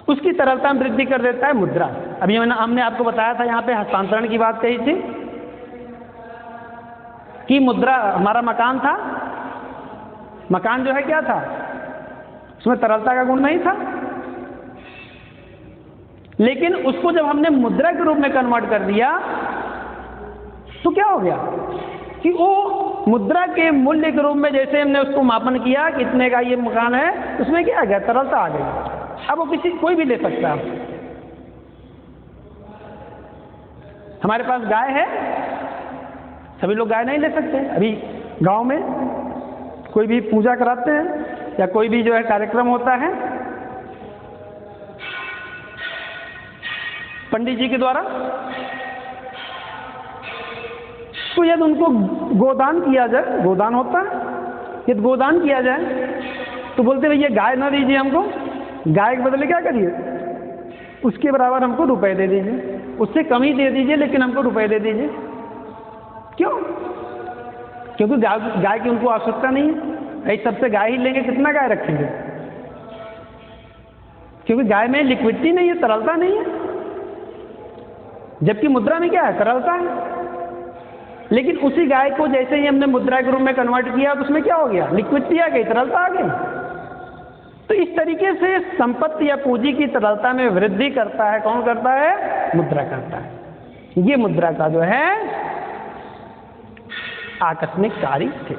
उसकी तरलता में वृद्धि कर देता है मुद्रा। अभी हमने आपको बताया था, यहां पे हस्तांतरण की बात कही थी कि मुद्रा, हमारा मकान था, मकान जो है क्या था, उसमें तरलता का गुण नहीं था, लेकिन उसको जब हमने मुद्रा के रूप में कन्वर्ट कर दिया तो क्या हो गया कि वो मुद्रा के मूल्य के रूप में जैसे हमने उसको मापन किया, कितने का ये मकान है, उसमें क्या आ गया, तरलता आ गई। अब वो कोई भी ले सकता है। हमारे पास गाय है, सभी लोग गाय नहीं ले सकते। अभी गांव में कोई भी पूजा कराते हैं या कोई भी जो है कार्यक्रम होता है पंडित जी के द्वारा, तो यदि उनको गोदान किया जाए, गोदान होता है, यदि गोदान किया जाए तो बोलते भैया गाय ना दीजिए हमको, गाय के बदले क्या करिए, उसके बराबर हमको रुपए दे दीजिए, उससे कम ही दे दीजिए लेकिन हमको रुपए दे दीजिए। क्यों, क्योंकि गाय की उनको आवश्यकता नहीं है। भाई सबसे गाय ही लेंगे, कितना गाय रखेंगे, क्योंकि गाय में लिक्विडिटी नहीं है, तरलता नहीं है, जबकि मुद्रा में क्या है, तरलता है। लेकिन उसी गाय को जैसे ही हमने मुद्रा के रूप में कन्वर्ट किया तो उसमें क्या हो गया, लिक्विडिटी आ गई, तरलता आ गई। तो इस तरीके से संपत्ति या पूंजी की तरलता में वृद्धि करता है, कौन करता है, मुद्रा करता है। ये मुद्रा का जो है आकस्मिक कार्य थे।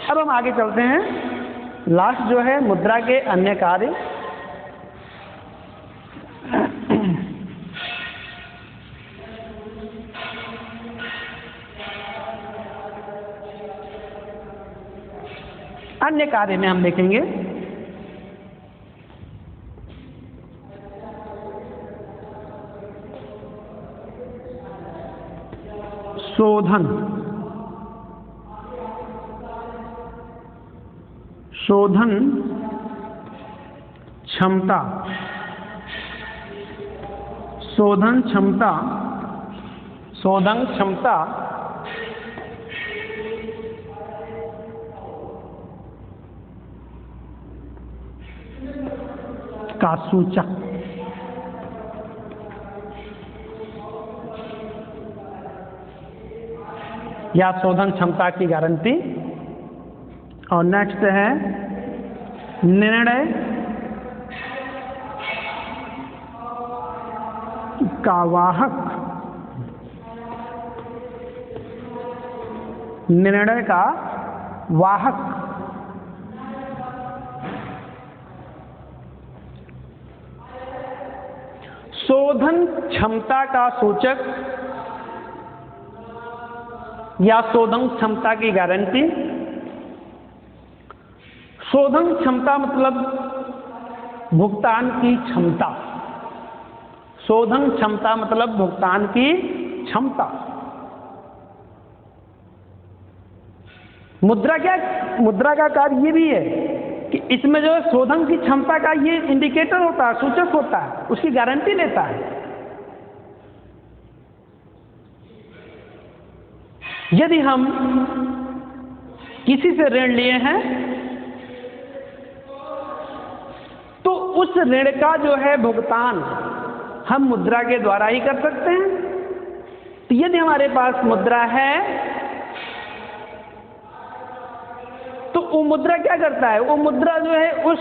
अब हम आगे चलते हैं, लास्ट जो है मुद्रा के अन्य कार्य। अन्य कार्य में हम देखेंगे शोधन, शोधन क्षमता, शोधन क्षमता, शोधन क्षमता का सूचक। या शोधन क्षमता की गारंटी। और नेक्स्ट है निर्णय का वाहक। निर्णय का वाहक। शोधन क्षमता का सूचक या शोधन क्षमता की गारंटी। शोधन क्षमता मतलब भुगतान की क्षमता। शोधन क्षमता मतलब भुगतान की क्षमता। मुद्रा का कार्य ये भी है कि इसमें जो शोधन की क्षमता का ये इंडिकेटर होता है, सूचक होता है, उसकी गारंटी लेता है। यदि हम किसी से ऋण लिए हैं तो उस ऋण का जो है भुगतान हम मुद्रा के द्वारा ही कर सकते हैं। तो यदि हमारे पास मुद्रा है तो वो मुद्रा क्या करता है? वो मुद्रा जो है उस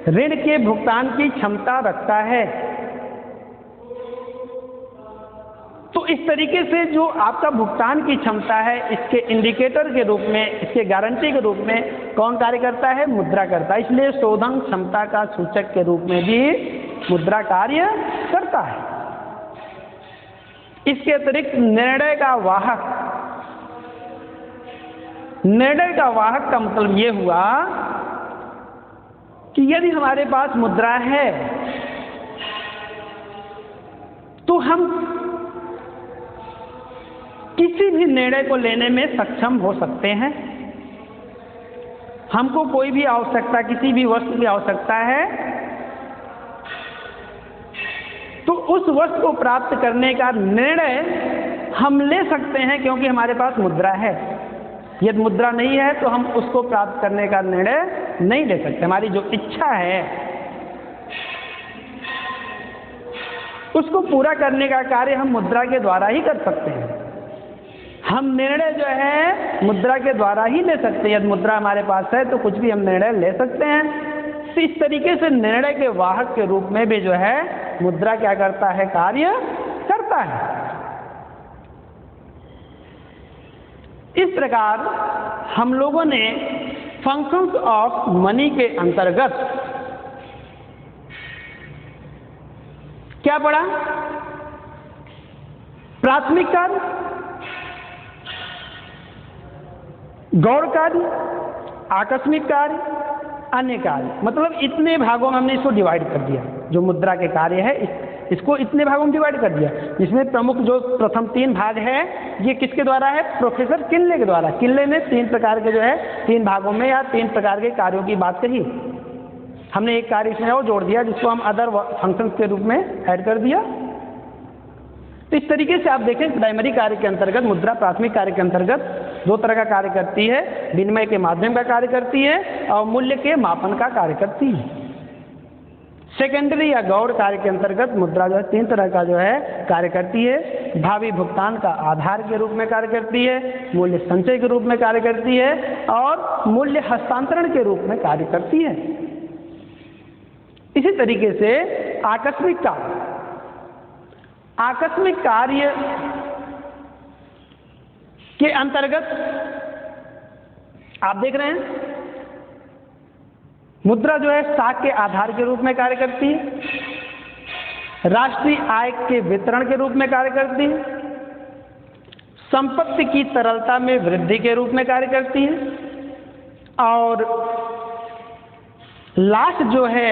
ऋण के भुगतान की क्षमता रखता है। तो इस तरीके से जो आपका भुगतान की क्षमता है, इसके इंडिकेटर के रूप में, इसके गारंटी के रूप में कौन कार्य करता है? मुद्रा करता है। इसलिए शोधन क्षमता का सूचक के रूप में भी मुद्रा कार्य करता है। इसके अतिरिक्त निर्णय का वाहक। निर्णय का वाहक का मतलब यह हुआ कि यदि हमारे पास मुद्रा है तो हम किसी भी निर्णय को लेने में सक्षम हो सकते हैं। हमको कोई भी आवश्यकता, किसी भी वस्तु की आवश्यकता है तो उस वस्तु को प्राप्त करने का निर्णय हम ले सकते हैं क्योंकि हमारे पास मुद्रा है। यदि मुद्रा नहीं है तो हम उसको प्राप्त करने का निर्णय नहीं ले सकते। हमारी जो इच्छा है उसको पूरा करने का कार्य हम मुद्रा के द्वारा ही कर सकते हैं। हम निर्णय जो है मुद्रा के द्वारा ही ले सकते हैं। यदि मुद्रा हमारे पास है तो कुछ भी हम निर्णय ले सकते हैं। तो इस तरीके से निर्णय के वाहक के रूप में भी जो है मुद्रा क्या करता है? कार्य करता है। इस प्रकार हम लोगों ने फंक्शंस ऑफ मनी के अंतर्गत क्या पढ़ा? प्राथमिक कार्य, गौण कार्य, आकस्मिक कार्य, अन्य कार्य। मतलब इतने भागों में हमने इसको डिवाइड कर दिया। जो मुद्रा के कार्य है इसको इतने भागों में डिवाइड कर दिया, जिसमें प्रमुख जो प्रथम 3 भाग है ये किसके द्वारा है? प्रोफेसर किनले के द्वारा। किनले ने 3 प्रकार के जो है 3 भागों में या 3 प्रकार के कार्यों की बात कही। हमने एक कार्य इसमें और जोड़ दिया जिसको हम अदर फंक्शंस के रूप में ऐड कर दिया। तो इस तरीके से आप देखें प्राइमरी कार्य के अंतर्गत मुद्रा प्राथमिक कार्य के अंतर्गत 2 तरह का कार्य करती है। विनिमय के माध्यम का कार्य करती है और मूल्य के मापन का कार्य करती है। सेकेंडरी या गौण कार्य के अंतर्गत मुद्रा जो है 3 तरह का जो है कार्य करती है। भावी भुगतान का आधार के रूप में कार्य करती है, मूल्य संचय के रूप में कार्य करती है और मूल्य हस्तांतरण के रूप में कार्य करती है। इसी तरीके से आकस्मिक कार्य। आकस्मिक कार्य के अंतर्गत आप देख रहे हैं मुद्रा जो है साख के आधार के रूप में कार्य करती है, राष्ट्रीय आय के वितरण के रूप में कार्य करती है, संपत्ति की तरलता में वृद्धि के रूप में कार्य करती है और लास्ट जो है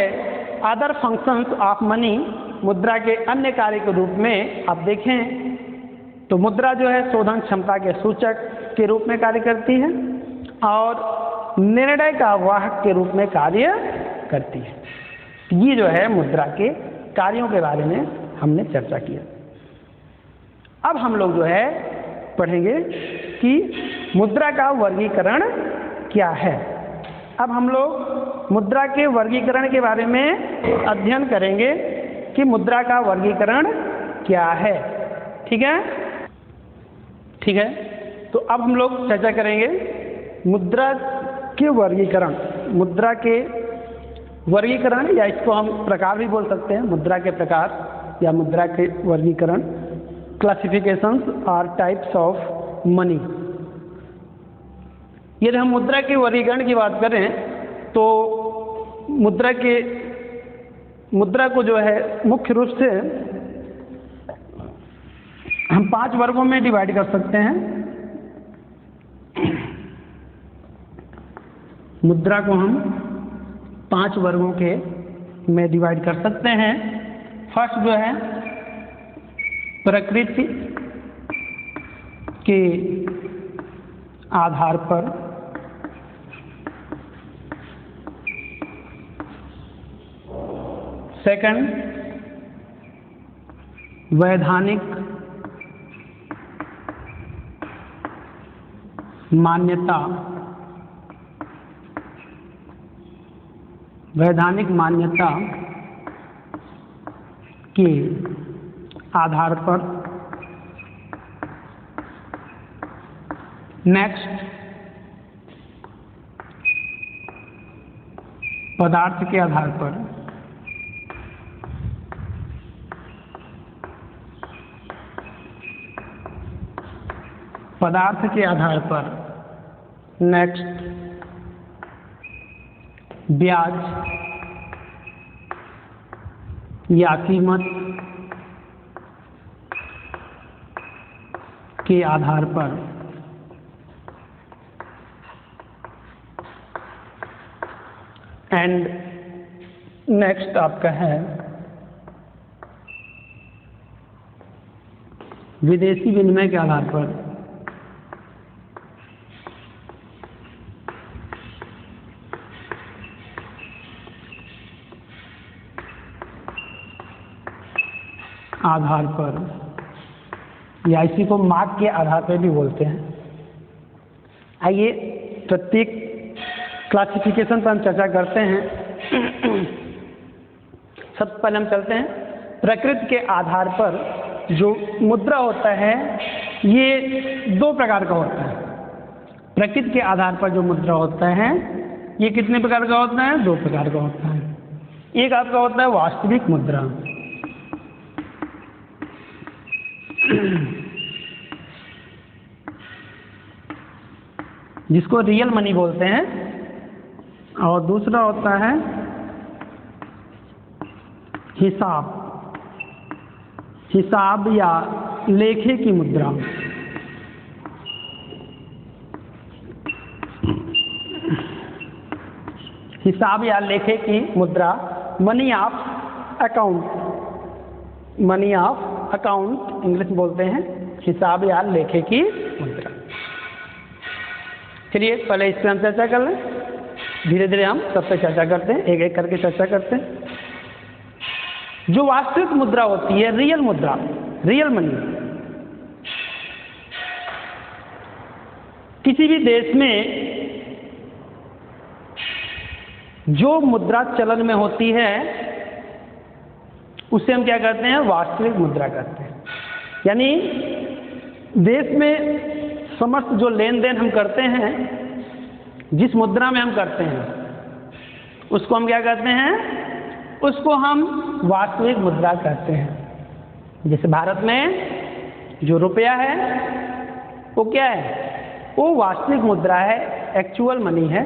अदर फंक्शंस ऑफ मनी मुद्रा के अन्य कार्य के रूप में आप देखें तो मुद्रा जो है शोधन क्षमता के सूचक के रूप में कार्य करती है और निर्णय का वाहक के रूप में कार्य करती है। ये जो है मुद्रा के कार्यों के बारे में हमने चर्चा किया। अब हम लोग जो है पढ़ेंगे कि मुद्रा का वर्गीकरण क्या है। अब हम लोग मुद्रा के वर्गीकरण के बारे में अध्ययन करेंगे कि मुद्रा का वर्गीकरण क्या है। ठीक है, ठीक है। तो अब हम लोग चर्चा करेंगे मुद्रा के वर्गीकरण। मुद्रा के वर्गीकरण या इसको हम प्रकार भी बोल सकते हैं, मुद्रा के प्रकार या मुद्रा के वर्गीकरण। क्लासिफिकेशंस और टाइप्स ऑफ मनी। यदि हम मुद्रा के वर्गीकरण की बात करें तो मुद्रा को जो है मुख्य रूप से हम 5 वर्गों में डिवाइड कर सकते हैं। मुद्रा को हम 5 वर्गों के में डिवाइड कर सकते हैं। फर्स्ट जो है प्रकृति के आधार पर, सेकंड वैधानिक मान्यता, वैधानिक मान्यता के आधार पर, नेक्स्ट पदार्थ के आधार पर, पदार्थ के आधार पर, नेक्स्ट ब्याज या कीमत के आधार पर, एंड नेक्स्ट आपका है विदेशी विनिमय के आधार पर। आधार पर, या इसी को मार्क के आधार पर भी बोलते हैं। आइए प्रत्येक क्लासिफिकेशन पर हम चर्चा करते हैं। सबसे पहले हम चलते हैं प्रकृति के आधार पर जो मुद्रा होता है ये 2 प्रकार का होता है। प्रकृति के आधार पर जो मुद्रा होता है ये कितने प्रकार का होता है? 2 प्रकार का होता है। एक आपका होता है वास्तविक मुद्रा, जिसको रियल मनी बोलते हैं, और दूसरा होता है हिसाब या लेखे की मुद्रा। हिसाब या लेखे की मुद्रा, मनी ऑफ अकाउंट इंग्लिश में बोलते हैं, हिसाब या लेखे की मुद्रा। चलिए पहले इस पर हम चर्चा कर लें, धीरे धीरे हम सब पे चर्चा करते हैं, एक एक करके चर्चा करते हैं। जो वास्तविक मुद्रा होती है, रियल मुद्रा, रियल मनी, किसी भी देश में जो मुद्रा चलन में होती है उसे हम क्या कहते हैं? वास्तविक मुद्रा कहते हैं। यानी देश में समस्त जो लेन देन हम करते हैं, जिस मुद्रा में हम करते हैं, उसको हम क्या कहते हैं? उसको हम वास्तविक मुद्रा कहते हैं। जैसे भारत में जो रुपया है वो क्या है? वो वास्तविक मुद्रा है, एक्चुअल मनी है,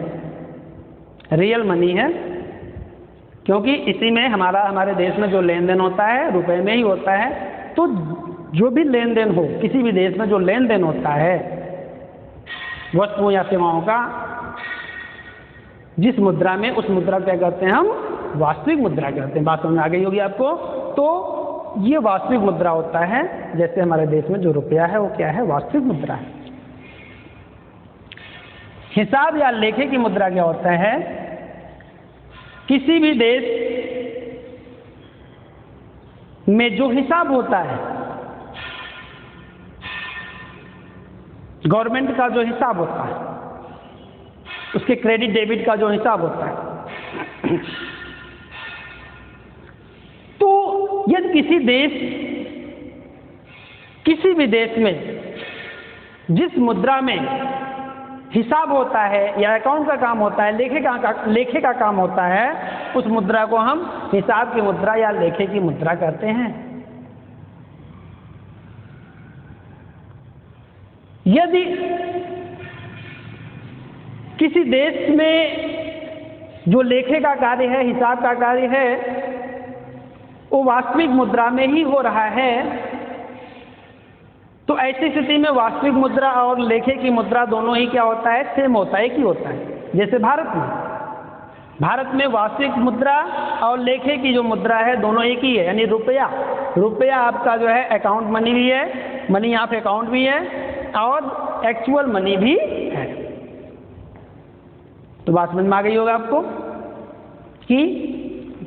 रियल मनी है, क्योंकि इसी में हमारे देश में जो लेन देन होता है रुपए में ही होता है। तो जो भी लेन देन हो, किसी भी देश में जो लेन देन होता है वस्तुओं या सेवाओं का, जिस मुद्रा में, उस मुद्रा क्या कहते हैं? हम वास्तविक मुद्रा कहते हैं। बात समझ आ गई होगी आपको। तो ये वास्तविक मुद्रा होता है। जैसे हमारे देश में जो रुपया है वो क्या है? वास्तविक मुद्रा है। हिसाब या लेखे की मुद्रा क्या होता है? किसी भी देश में जो हिसाब होता है, गवर्नमेंट का जो हिसाब होता है, उसके क्रेडिट डेबिट का जो हिसाब होता है, तो यदि किसी भी देश में जिस मुद्रा में हिसाब होता है या अकाउंट का काम होता है, लेखे का काम होता है, उस मुद्रा को हम हिसाब की मुद्रा या लेखे की मुद्रा कहते हैं। यदि किसी देश में जो लेखे का कार्य है, हिसाब का कार्य है, वो वास्तविक मुद्रा में ही हो रहा है, तो ऐसी स्थिति में वास्तविक मुद्रा और लेखे की मुद्रा दोनों ही क्या होता है, सेम होता है, एक ही होता है। जैसे भारत में वास्तविक मुद्रा और लेखे की जो मुद्रा है दोनों एक ही है, यानी रुपया आपका जो है अकाउंट मनी भी है, मनी ऑफ अकाउंट भी है, और एक्चुअल मनी भी है। तो बात समझ में आ गई होगा आपको कि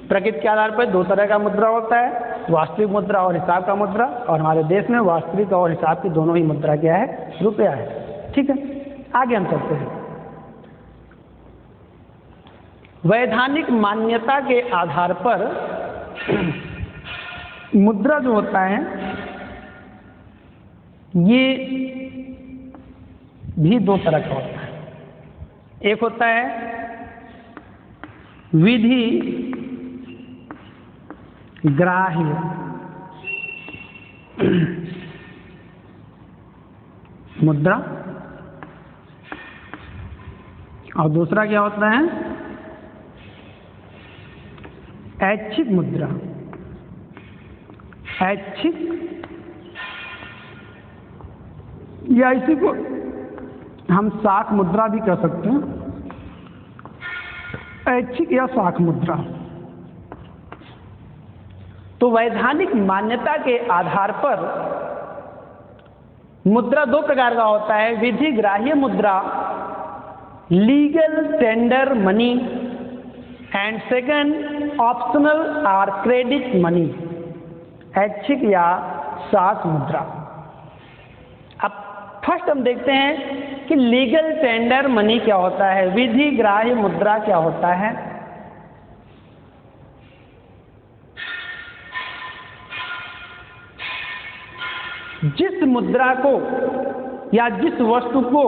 प्रकृति के आधार पर दो तरह का मुद्रा होता है, वास्तविक मुद्रा और हिसाब का मुद्रा, और हमारे देश में वास्तविक और हिसाब की दोनों ही मुद्रा क्या है, रुपया है। ठीक है, आगे हम चलते हैं। वैधानिक मान्यता के आधार पर मुद्रा जो होता है ये भी दो तरह का होता है। एक होता है विधि ग्राह्य मुद्रा, और दूसरा क्या होता है, ऐच्छिक मुद्रा। ऐच्छिक या इसी को हम शाख मुद्रा भी कह सकते हैं, ऐच्छिक या शाख मुद्रा। तो वैधानिक मान्यता के आधार पर मुद्रा दो प्रकार का होता है, विधि ग्राह्य मुद्रा, legal tender money, and second optional और क्रेडिट मनी, ऐच्छिक या शाख मुद्रा। अब फर्स्ट हम देखते हैं कि लीगल टेंडर मनी क्या होता है, विधि ग्राह्य मुद्रा क्या होता है। जिस मुद्रा को या जिस वस्तु को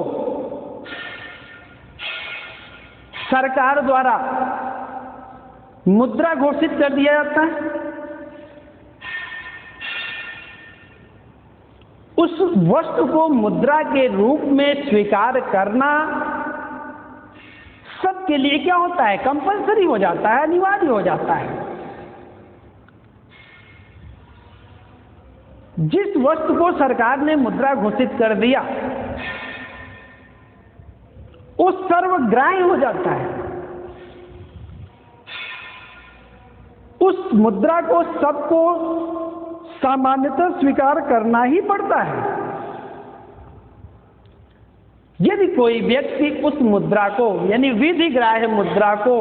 सरकार द्वारा मुद्रा घोषित कर दिया जाता है, उस वस्तु को मुद्रा के रूप में स्वीकार करना सबके लिए क्या होता है, कंपल्सरी हो जाता है, अनिवार्य हो जाता है। जिस वस्तु को सरकार ने मुद्रा घोषित कर दिया वो सर्वग्राह्य हो जाता है। उस मुद्रा को सबको सामान्यतः स्वीकार करना ही पड़ता है। यदि कोई व्यक्ति उस मुद्रा को यानी विधि ग्राह्य मुद्रा को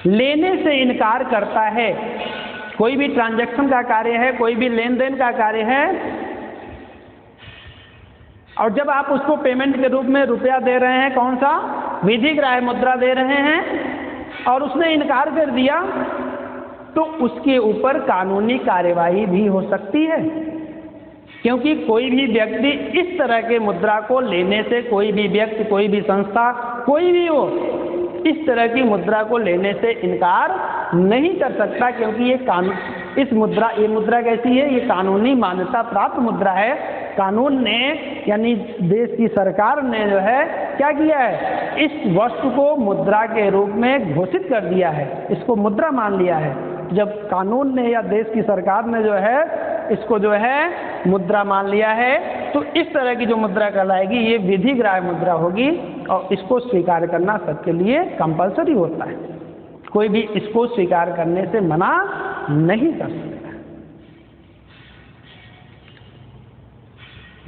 लेने से इनकार करता है, कोई भी ट्रांजैक्शन का कार्य है, कोई भी लेन देन का कार्य है, और जब आप उसको पेमेंट के रूप में रुपया दे रहे हैं, कौन सा, विधि ग्राह्य मुद्रा दे रहे हैं, और उसने इनकार कर दिया, तो उसके ऊपर कानूनी कार्यवाही भी हो सकती है। क्योंकि कोई भी व्यक्ति इस तरह के मुद्रा को लेने से, कोई भी व्यक्ति, कोई भी संस्था, कोई भी हो, इस तरह की मुद्रा को लेने से इनकार नहीं कर सकता, क्योंकि ये ये मुद्रा कैसी है, ये कानूनी मान्यता प्राप्त मुद्रा है। कानून ने यानी देश की सरकार ने जो है क्या किया है, इस वस्तु को मुद्रा के रूप में घोषित कर दिया है, इसको मुद्रा मान लिया है। जब कानून ने या देश की सरकार ने जो है इसको जो है मुद्रा मान लिया है, तो इस तरह की जो मुद्रा कहलाएगी ये विधि ग्राह्य मुद्रा होगी, और इसको स्वीकार करना सबके लिए कंपल्सरी होता है। कोई भी इसको स्वीकार करने से मना नहीं कर सकता।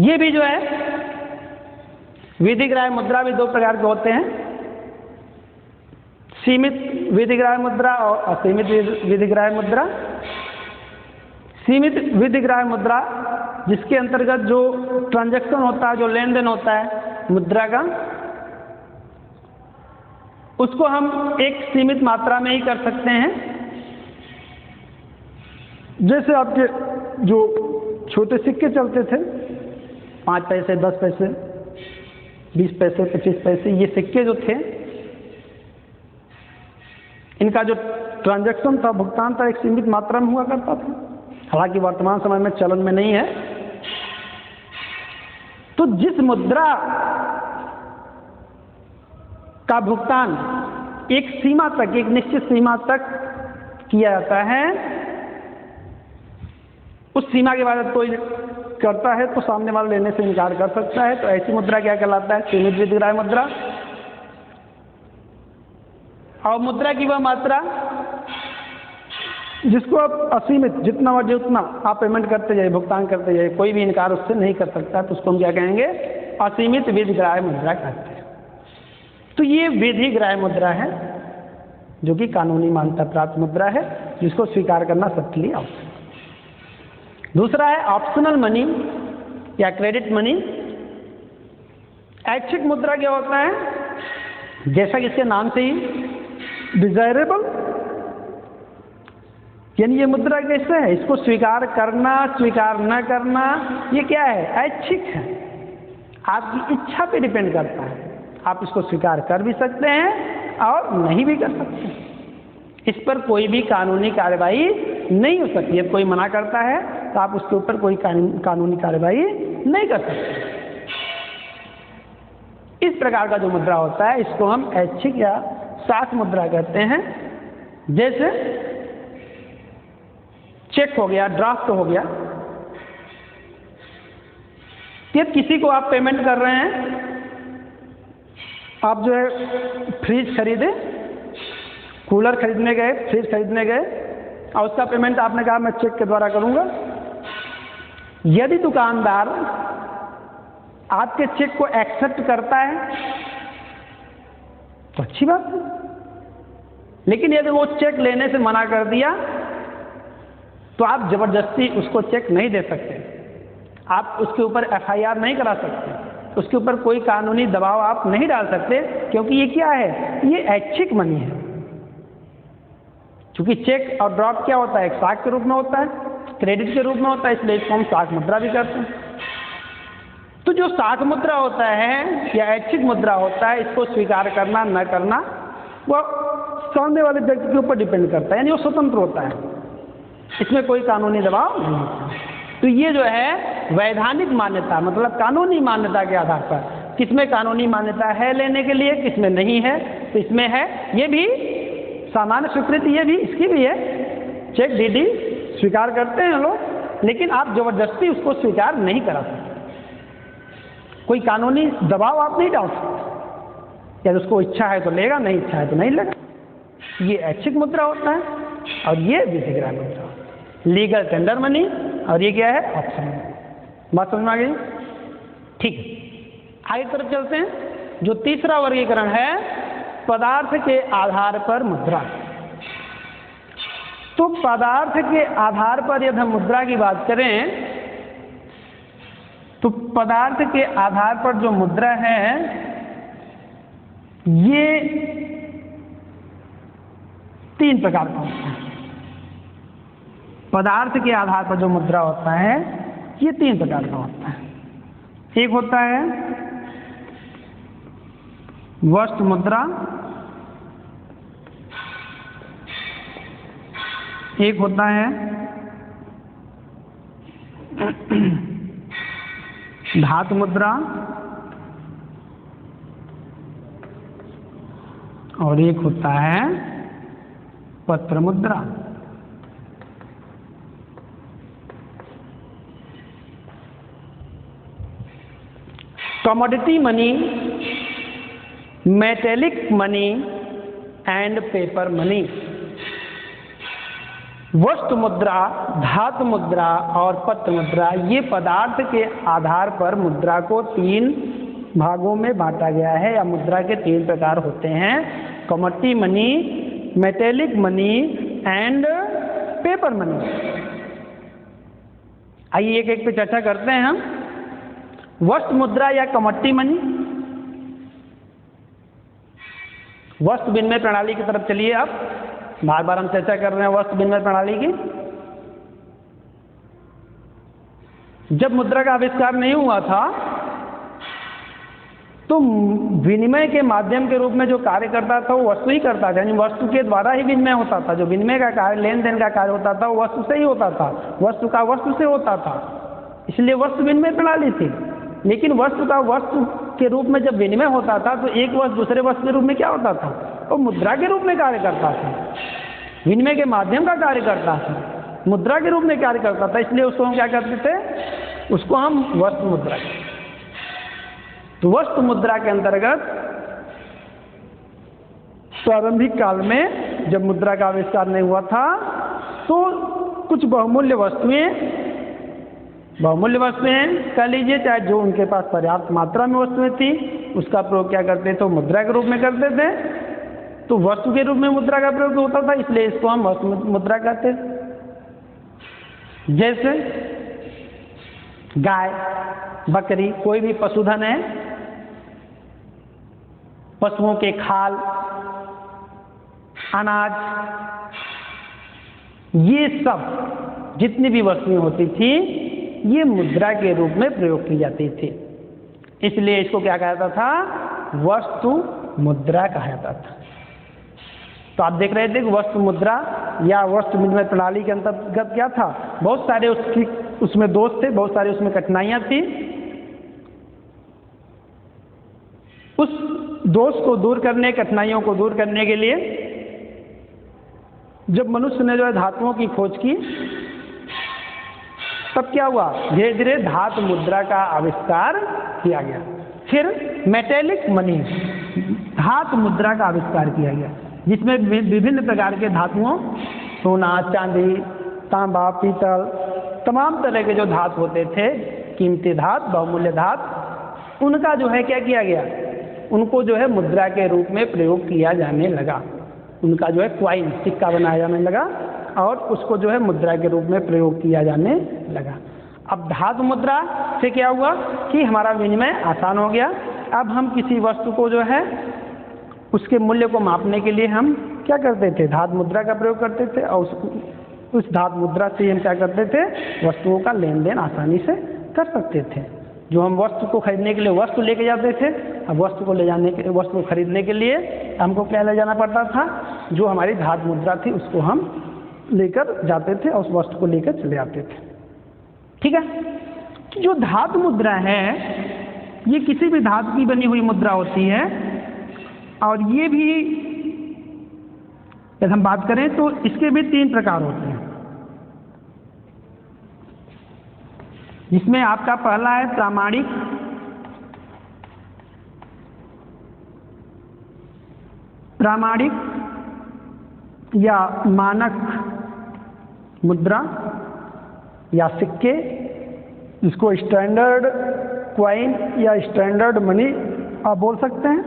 ये भी जो है विधि ग्राह्य मुद्रा भी दो प्रकार के होते हैं, सीमित विधि ग्राह्य मुद्रा और असीमित विधि ग्राह्य मुद्रा। सीमित विधि ग्राह्य मुद्रा जिसके अंतर्गत जो ट्रांजैक्शन होता है, जो लेन देन होता है मुद्रा का, उसको हम एक सीमित मात्रा में ही कर सकते हैं। जैसे आपके जो छोटे सिक्के चलते थे, 5 पैसे, 10 पैसे, 20 पैसे, 25 पैसे, ये सिक्के जो थे, इनका जो ट्रांजैक्शन था, भुगतान था, एक सीमित मात्रा में हुआ करता था। हालांकि वर्तमान समय में चलन में नहीं है। तो जिस मुद्रा का भुगतान एक सीमा तक, एक निश्चित सीमा तक किया जाता है, उस सीमा के बाद कोई करता है तो सामने वाला लेने से इनकार कर सकता है, तो ऐसी मुद्रा क्या कहलाता है? सीमित विधिग्राह्य मुद्रा। और मुद्रा की वह मात्रा जिसको आप असीमित, जितना मर्जी उतना आप पेमेंट करते जाइए, भुगतान करते जाइए, कोई भी इनकार उससे नहीं कर सकता, तो उसको हम क्या कहेंगे? असीमित विधिग्राह्य मुद्रा कहते हैं। तो ये विधिग्राह्य मुद्रा है जो कि कानूनी मान्यता प्राप्त मुद्रा है, जिसको स्वीकार करना सबके लिए आवश्यक है। दूसरा है ऑप्शनल मनी या क्रेडिट मनी। ऐच्छिक मुद्रा क्या होता है? जैसा कि इसके नाम से ही डिजायरेबल, यानी ये मुद्रा कैसे है? इसको स्वीकार करना, स्वीकार न करना, ये क्या है? ऐच्छिक है, आपकी इच्छा पे डिपेंड करता है। आप इसको स्वीकार कर भी सकते हैं और नहीं भी कर सकते। इस पर कोई भी कानूनी कार्रवाई नहीं हो सकती है। कोई मना करता है तो आप उसके ऊपर कोई कानूनी कार्रवाई नहीं कर सकते। इस प्रकार का जो मुद्रा होता है इसको हम ऐच्छिक या साख मुद्रा कहते हैं। जैसे चेक हो गया, ड्राफ्ट हो गया, कि किसी को आप पेमेंट कर रहे हैं, आप जो है फ्रिज खरीदे, कूलर खरीदने गए, फ्रिज खरीदने गए और उसका पेमेंट आपने कहा मैं चेक के द्वारा करूंगा। यदि दुकानदार आपके चेक को एक्सेप्ट करता है तो अच्छी बात है, लेकिन यदि वो चेक लेने से मना कर दिया तो आप जबरदस्ती उसको चेक नहीं दे सकते, आप उसके ऊपर FIR नहीं करा सकते, उसके ऊपर कोई कानूनी दबाव आप नहीं डाल सकते, क्योंकि ये क्या है? ये ऐच्छिक मनी है। क्योंकि चेक और ड्रॉप क्या होता है? एक साख के रूप में होता है, क्रेडिट के रूप में होता है, इसलिए इसको हम साख मुद्रा भी करते हैं। तो जो साख मुद्रा होता है या ऐच्छिक मुद्रा होता है, इसको स्वीकार करना न करना वह सामने वाले व्यक्ति के ऊपर डिपेंड करता है, यानी वो स्वतंत्र होता है, इसमें कोई कानूनी दबाव नहीं होता। तो ये जो है वैधानिक मान्यता, मतलब कानूनी मान्यता के आधार पर, किसमें कानूनी मान्यता है लेने के लिए, किसमें नहीं है, तो इसमें है। ये भी सामान्य स्वीकृति, ये भी, इसकी भी है। चेक DD स्वीकार करते हैं लोग, लेकिन आप जबरदस्ती उसको स्वीकार नहीं करा सकते, कोई कानूनी दबाव आप नहीं डाल सकते। यदि उसको इच्छा है तो लेगा, नहीं इच्छा है तो नहीं लेगा। ये ऐच्छिक मुद्रा होता है और ये विधिग्राह्य मुद्रा, लीगल टेंडर मनी, और ये क्या है? Option money. बात समझ में आ गई? ठीक है, आगे तरफ चलते हैं। जो तीसरा वर्गीकरण है, पदार्थ के आधार पर मुद्रा। तो पदार्थ के आधार पर यदि हम मुद्रा की बात करें तो पदार्थ के आधार पर जो मुद्रा है ये 3 प्रकार का होता है। पदार्थ के आधार पर जो मुद्रा होता है ये 3 प्रकार का होता है। एक होता है वस्तु मुद्रा, एक होता है धातु मुद्रा, और एक होता है पत्र मुद्रा। Commodity money, metallic money and paper money. वस्तु मुद्रा, धातु मुद्रा और पत्र मुद्रा, ये पदार्थ के आधार पर मुद्रा को 3 भागों में बांटा गया है, या मुद्रा के 3 प्रकार होते हैं: commodity money, metallic money and paper money. आइए एक एक पे चर्चा करते हैं हम। वस्तु मुद्रा या कमोडिटी मनी, वस्तु विनिमय प्रणाली की तरफ चलिए आप। बार बार हम चर्चा कर रहे हैं वस्तु विनिमय प्रणाली की। जब मुद्रा का आविष्कार नहीं हुआ था तो विनिमय के माध्यम के रूप में जो कार्य करता था वो वस्तु ही करता था, यानी वस्तु के द्वारा ही विनिमय होता था। जो विनिमय का कार्य, लेन देन का कार्य होता था वो वस्तु से ही होता था, वस्तु का वस्तु से होता था, इसलिए वस्तु विनिमय प्रणाली थी। लेकिन वस्तु का वस्तु के रूप में जब विनिमय होता था तो एक वस्तु दूसरे वस्तु के रूप में क्या होता था, वो मुद्रा के रूप में कार्य करता था, विनिमय के माध्यम का कार्य करता था, मुद्रा के रूप में कार्य करता था। इसलिए उसको हम क्या करते थे, उसको हम वस्तु मुद्रा। तो वस्तु मुद्रा के अंतर्गत प्रारंभिक काल में जब मुद्रा का आविष्कार नहीं हुआ था तो कुछ बहुमूल्य वस्तुएं कह लीजिए, चाहे जो उनके पास पर्याप्त मात्रा में वस्तुएं थी उसका प्रयोग क्या करते थे, मुद्रा के रूप में करते थे। तो वस्तु के रूप में मुद्रा का प्रयोग होता था, इसलिए इसको हम वस्तु मुद्रा कहते थे। जैसे गाय, बकरी, कोई भी पशुधन है, पशुओं के खाल, अनाज, ये सब जितनी भी वस्तुएं होती थी ये मुद्रा के रूप में प्रयोग की जाती थी। इसलिए इसको क्या कहता था, वस्तु मुद्रा कहा जाता था। तो आप देख रहे थे कि वस्तु मुद्रा या वस्तु विनिमय प्रणाली के अंतर्गत क्या था, बहुत सारे उसमें दोष थे, बहुत सारी उसमें कठिनाइयां थी। उस दोष को दूर करने, कठिनाइयों को दूर करने के लिए जब मनुष्य ने जो है धातुओं की खोज की तब क्या हुआ, धीरे धीरे धातु मुद्रा का आविष्कार किया गया। फिर मेटेलिक मनी, धातु मुद्रा का आविष्कार किया गया, जिसमें विभिन्न प्रकार के धातुओं, सोना, चांदी, तांबा, पीतल, तमाम तरह के जो धातु होते थे, कीमती धातु, बहुमूल्य धातु, उनका जो है क्या किया गया, उनको जो है मुद्रा के रूप में प्रयोग किया जाने लगा। उनका जो है क्वाइन, सिक्का बनाया जाने लगा और उसको जो है मुद्रा के रूप में प्रयोग किया जाने लगा। अब धातु मुद्रा से क्या हुआ कि हमारा विनिमय आसान हो गया। अब हम किसी वस्तु को जो है उसके मूल्य को मापने के लिए हम क्या करते थे, धातु मुद्रा का प्रयोग करते थे और उस धातु मुद्रा से हम क्या करते थे, वस्तुओं का लेन देन आसानी से कर सकते थे। जो हम वस्तु को खरीदने के लिए वस्तु लेके जाते थे, अब वस्तु को खरीदने के लिए हमको क्या ले जाना पड़ता था, जो हमारी धातु मुद्रा थी उसको हम लेकर जाते थे और उस वस्तु को लेकर चले आते थे। ठीक है। जो धातु मुद्रा है ये किसी भी धातु की बनी हुई मुद्रा होती है और ये भी यदि हम बात करें तो इसके भी 3 प्रकार होते हैं, जिसमें आपका पहला है प्रामाणिक या मानक मुद्रा या सिक्के, इसको स्टैंडर्ड क्वाइन या स्टैंडर्ड मनी आप बोल सकते हैं।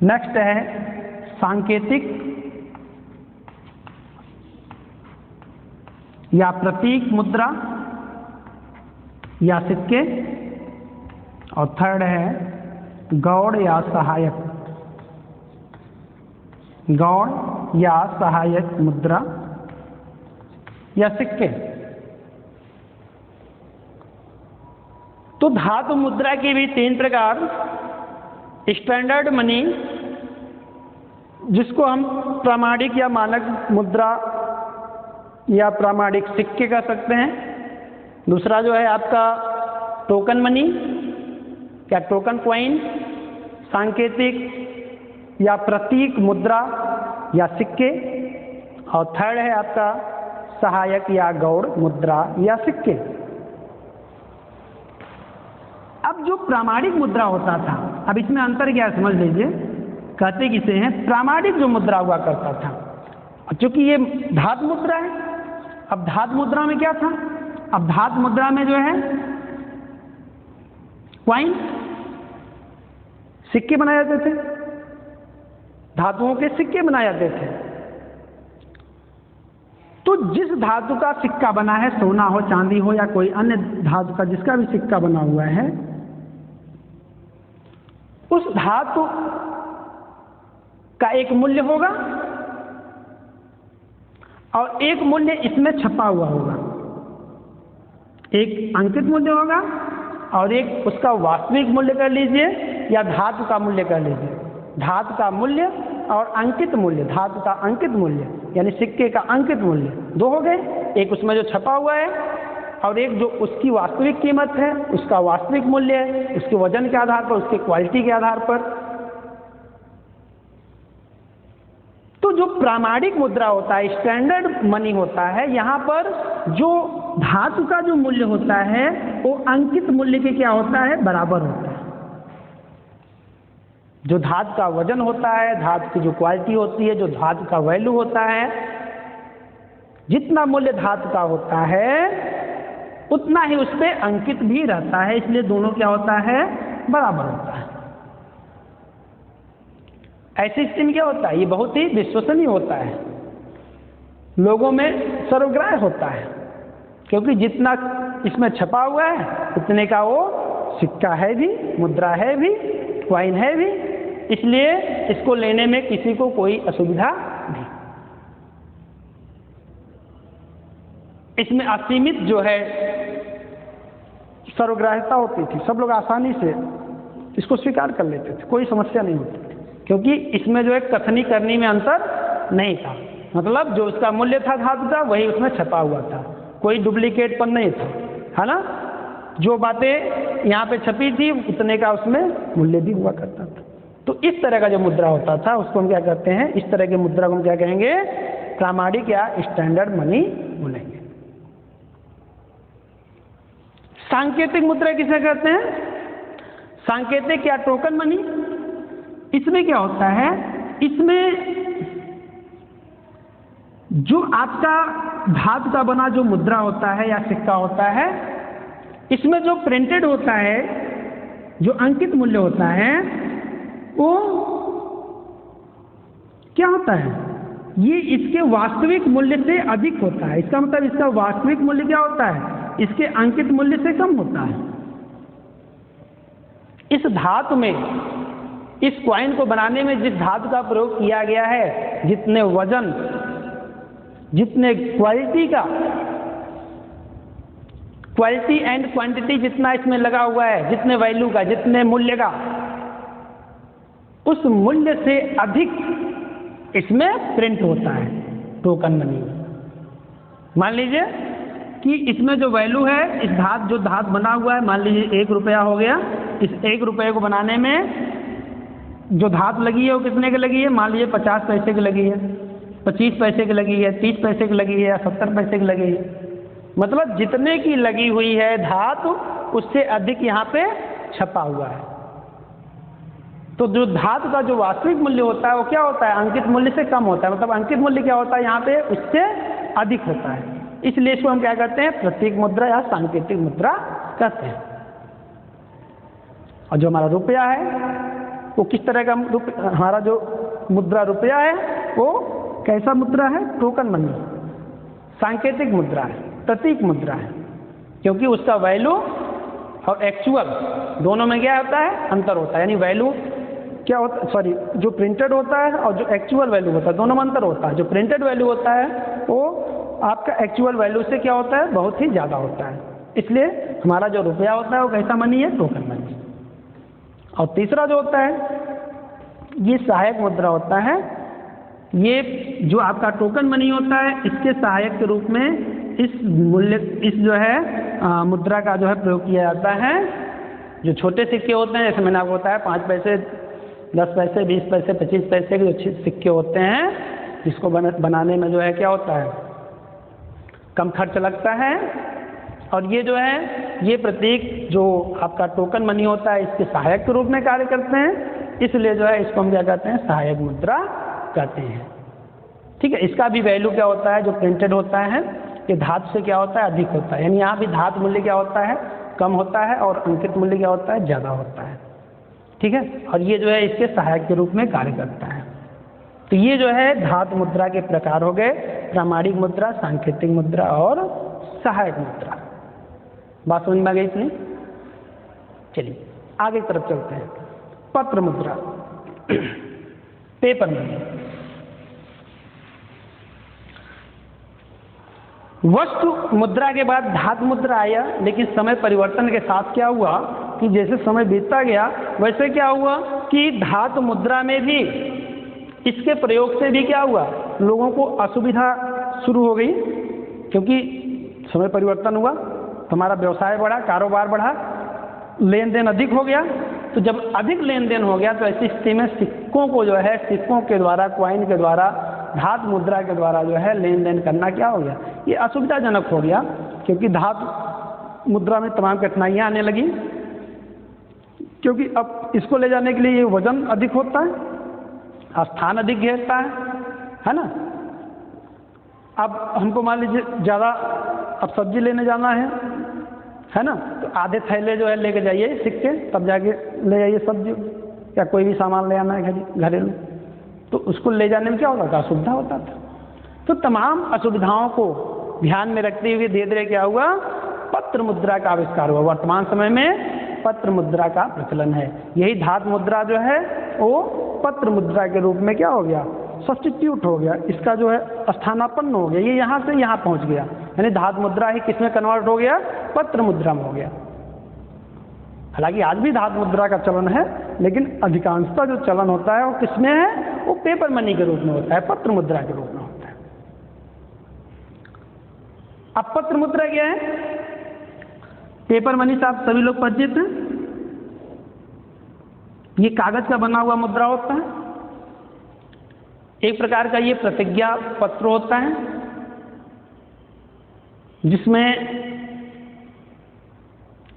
नेक्स्ट है सांकेतिक या प्रतीक मुद्रा या सिक्के, और थर्ड है गौड़ या सहायक मुद्रा या सिक्के। तो धातु मुद्रा के भी 3 प्रकार, स्टैंडर्ड मनी जिसको हम प्रामाणिक या मानक मुद्रा या प्रामाणिक सिक्के कह सकते हैं, दूसरा जो है आपका टोकन मनी या टोकन क्वाइन, सांकेतिक या प्रतीक मुद्रा या सिक्के, और थर्ड है आपका सहायक या गौड़ मुद्रा या सिक्के। अब जो प्रामाणिक मुद्रा होता था, अब इसमें अंतर क्या है समझ लीजिए, कहते किसे हैं, प्रामाणिक जो मुद्रा हुआ करता था, क्योंकि ये धातु मुद्रा है। अब धातु मुद्रा में क्या था, अब धातु मुद्रा में जो है क्वाइन, सिक्के बनाए जाते थे, धातुओं के सिक्के बनाए जाते थे। तो जिस धातु का सिक्का बना है, सोना हो, चांदी हो या कोई अन्य धातु का जिसका भी सिक्का बना हुआ है, उस धातु का एक मूल्य होगा और एक मूल्य इसमें छपा हुआ होगा। एक अंकित मूल्य होगा और एक उसका वास्तविक मूल्य कर लीजिए या धातु का मूल्य कर लीजिए। धातु का मूल्य और अंकित मूल्य, धातु का अंकित मूल्य यानी सिक्के का अंकित मूल्य 2 हो गए। एक उसमें जो छपा हुआ है और एक जो उसकी वास्तविक कीमत है, उसका वास्तविक मूल्य है, उसके वजन के आधार पर, उसके क्वालिटी के आधार पर। तो जो प्रामाणिक मुद्रा होता है, स्टैंडर्ड मनी होता है, यहाँ पर जो धातु का जो मूल्य होता है वो अंकित मूल्य के क्या होता है, बराबर होता है। जो धातु का वजन होता है, धातु की जो क्वालिटी होती है, जो धातु का वैल्यू होता है, जितना मूल्य धातु का होता है उतना ही उस पर अंकित भी रहता है, इसलिए दोनों क्या होता है, बराबर होता है। ऐसी स्थिति में क्या होता है, ये बहुत ही विश्वसनीय होता है, लोगों में सर्वग्राह्य होता है, क्योंकि जितना इसमें छपा हुआ है उतने का वो सिक्का है भी, मुद्रा है भी, क्वाइन है भी, इसलिए इसको लेने में किसी को कोई असुविधा नहीं। इसमें असीमित जो है सर्वग्राह्यता होती थी, सब लोग आसानी से इसको स्वीकार कर लेते थे, कोई समस्या नहीं होती थी, क्योंकि इसमें जो है कथनी करनी में अंतर नहीं था। मतलब जो उसका मूल्य था धातु का वही उसमें छपा हुआ था, कोई डुप्लीकेट पर नहीं था, है ना। जो बातें यहाँ पे छपी थी उतने का उसमें मूल्य भी हुआ करता था। तो इस तरह का जो मुद्रा होता था उसको हम क्या कहते हैं, इस तरह की मुद्रा को हम क्या कहेंगे, प्रामाणिक या स्टैंडर्ड मनी बोलेंगे। सांकेतिक मुद्रा किसे कहते हैं, सांकेतिक या टोकन मनी। इसमें क्या होता है, इसमें जो आपका धातु का बना जो मुद्रा होता है या सिक्का होता है, इसमें जो प्रिंटेड होता है, जो अंकित मूल्य होता है, वो क्या होता है, ये इसके वास्तविक मूल्य से अधिक होता है। इसका मतलब इसका वास्तविक मूल्य क्या होता है, इसके अंकित मूल्य से कम होता है। इस धातु में, इस क्वाइन को बनाने में जिस धातु का प्रयोग किया गया है, जितने वजन, जितने क्वालिटी का, क्वालिटी एंड क्वांटिटी जितना इसमें लगा हुआ है, जितने वैल्यू का, जितने मूल्य का, उस मूल्य से अधिक इसमें प्रिंट होता है टोकन मनी में। मान लीजिए कि इसमें जो वैल्यू है, इस धातु, जो धातु बना हुआ है, मान लीजिए 1 रुपया हो गया, इस 1 रुपये को बनाने में जो धातु लगी है वो कितने की लगी है, मान लीजिए 50 पैसे की लगी है, 25 पैसे की लगी है, 30 पैसे की लगी है या 70 पैसे की लगी है। मतलब जितने की लगी हुई है धातु उससे अधिक यहाँ पे छपा हुआ है। तो जो धातु का जो वास्तविक मूल्य होता है वो क्या होता है, अंकित मूल्य से कम होता है। मतलब अंकित मूल्य क्या होता है यहाँ पे, उससे अधिक होता है, इसलिए इसको हम क्या कहते हैं, प्रतीक मुद्रा या सांकेतिक मुद्रा कहते हैं। और जो हमारा रुपया है वो किस तरह का, हमारा जो मुद्रा रुपया है वो कैसा मुद्रा है, टोकन मनी, सांकेतिक मुद्रा है, प्रतीक मुद्रा है, क्योंकि उसका वैल्यू और एक्चुअल दोनों में क्या होता है, अंतर होता है। यानी वैल्यू क्या होता, सॉरी, जो प्रिंटेड होता है और जो एक्चुअल वैल्यू होता है दोनों में अंतर होता है। जो प्रिंटेड वैल्यू होता है वो आपका एक्चुअल वैल्यू से क्या होता है, बहुत ही ज़्यादा होता है, इसलिए हमारा जो रुपया होता है वो कैसा मनी है, टोकन मनी। और तीसरा जो होता है ये सहायक मुद्रा होता है। ये जो आपका टोकन मनी होता है इसके सहायक के रूप में इस मूल्य, इस जो है मुद्रा का जो है प्रयोग किया जाता है। जो छोटे सिक्के होते हैं, जैसे मैंने आपको बताया 5 पैसे, 10 पैसे, 20 पैसे, 25 पैसे के जो सिक्के होते हैं, जिसको बनाने में जो है क्या होता है, कम खर्च लगता है। और ये जो है, ये प्रतीक जो आपका टोकन मनी होता है इसके सहायक के रूप में कार्य करते हैं, इसलिए जो है इसको हम क्या कहते हैं, सहायक मुद्रा कहते हैं। ठीक है, इसका भी वैल्यू क्या होता है, जो प्रिंटेड होता है ये धातु से क्या होता है, अधिक होता है। यानी यहाँ भी धातु मूल्य क्या होता है, कम होता है, और अंकित मूल्य क्या होता है, ज़्यादा होता है। ठीक है, और ये जो है इसके सहायक के रूप में कार्य करता है। तो ये जो है धातु मुद्रा के प्रकार हो गए, प्रामाणिक मुद्रा, सांकेतिक मुद्रा और सहायक मुद्रा। बात समझ में आ गई इतनी? चलिए आगे की तरफ चलते हैं। पत्र मुद्रा, पेपर मनी। वस्तु मुद्रा के बाद धातु मुद्रा आया, लेकिन समय परिवर्तन के साथ क्या हुआ कि जैसे समय बीतता गया वैसे क्या हुआ कि धातु मुद्रा में भी इसके प्रयोग से भी क्या हुआ, लोगों को असुविधा शुरू हो गई, क्योंकि समय परिवर्तन हुआ, तुम्हारा व्यवसाय बढ़ा, कारोबार बढ़ा, लेन देन अधिक हो गया। तो जब अधिक लेन देन हो गया तो ऐसी स्थिति में सिक्कों को जो है, सिक्कों के द्वारा, क्वाइन के द्वारा, धातु मुद्रा के द्वारा जो है लेन देन करना क्या हो गया, ये असुविधाजनक हो गया, क्योंकि धातु मुद्रा में तमाम कठिनाइयाँ आने लगी। क्योंकि अब इसको ले जाने के लिए ये वजन अधिक होता है, स्थान अधिक घेरता है ना। अब हमको मान लीजिए ज़्यादा अब सब्जी लेने जाना है ना, तो आधे थैले जो है लेके जाइए सिक्के, तब जाके ले जाइए सब्जी या कोई भी सामान ले आना है घरेलू, तो उसको ले जाने में क्या होता था, असुविधा होता था। तो तमाम असुविधाओं को ध्यान में रखते हुए धीरे धीरे क्या हुआ, पत्र मुद्रा का आविष्कार हुआ। वर्तमान समय में पत्र मुद्रा का प्रचलन है। यही धातु मुद्रा जो है वो पत्र मुद्रा के रूप में क्या हो गया, सब्स्टिट्यूट हो गया, इसका जो है स्थानापन्न हो गया, ये यहाँ से यहाँ पहुँच गया। यानी धातु मुद्रा ही किस में कन्वर्ट हो गया, पत्र मुद्रा में हो गया। हालांकि आज भी धातु मुद्रा का चलन है, लेकिन अधिकांशतः जो चलन होता है वो किसमें है, वो पेपर मनी के रूप में होता है, पत्र मुद्रा के रूप में होता है। अब पत्र मुद्रा क्या है, पेपर मनी से आप सभी लोग परिचित हैं। ये कागज का बना हुआ मुद्रा होता है, एक प्रकार का ये प्रतिज्ञा पत्र होता है, जिसमें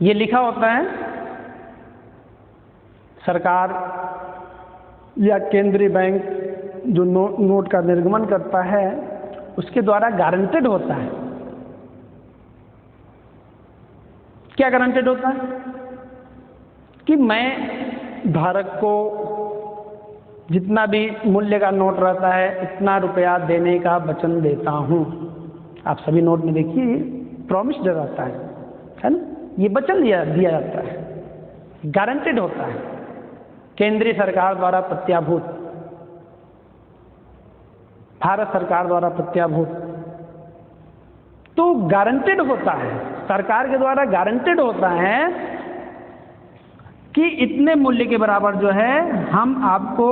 ये लिखा होता है सरकार या केंद्रीय बैंक जो नोट का निर्गमन करता है उसके द्वारा गारंटेड होता है। क्या गारंटेड होता है कि मैं धारक को जितना भी मूल्य का नोट रहता है इतना रुपया देने का वचन देता हूँ। आप सभी नोट में देखिए प्रॉमिस्ड रहता है ना, ये वचन दिया जाता है, गारंटेड होता है, केंद्रीय सरकार द्वारा प्रत्याभूत, भारत सरकार द्वारा प्रत्याभूत। तो गारंटेड होता है, सरकार के द्वारा गारंटेड होता है कि इतने मूल्य के बराबर जो है हम आपको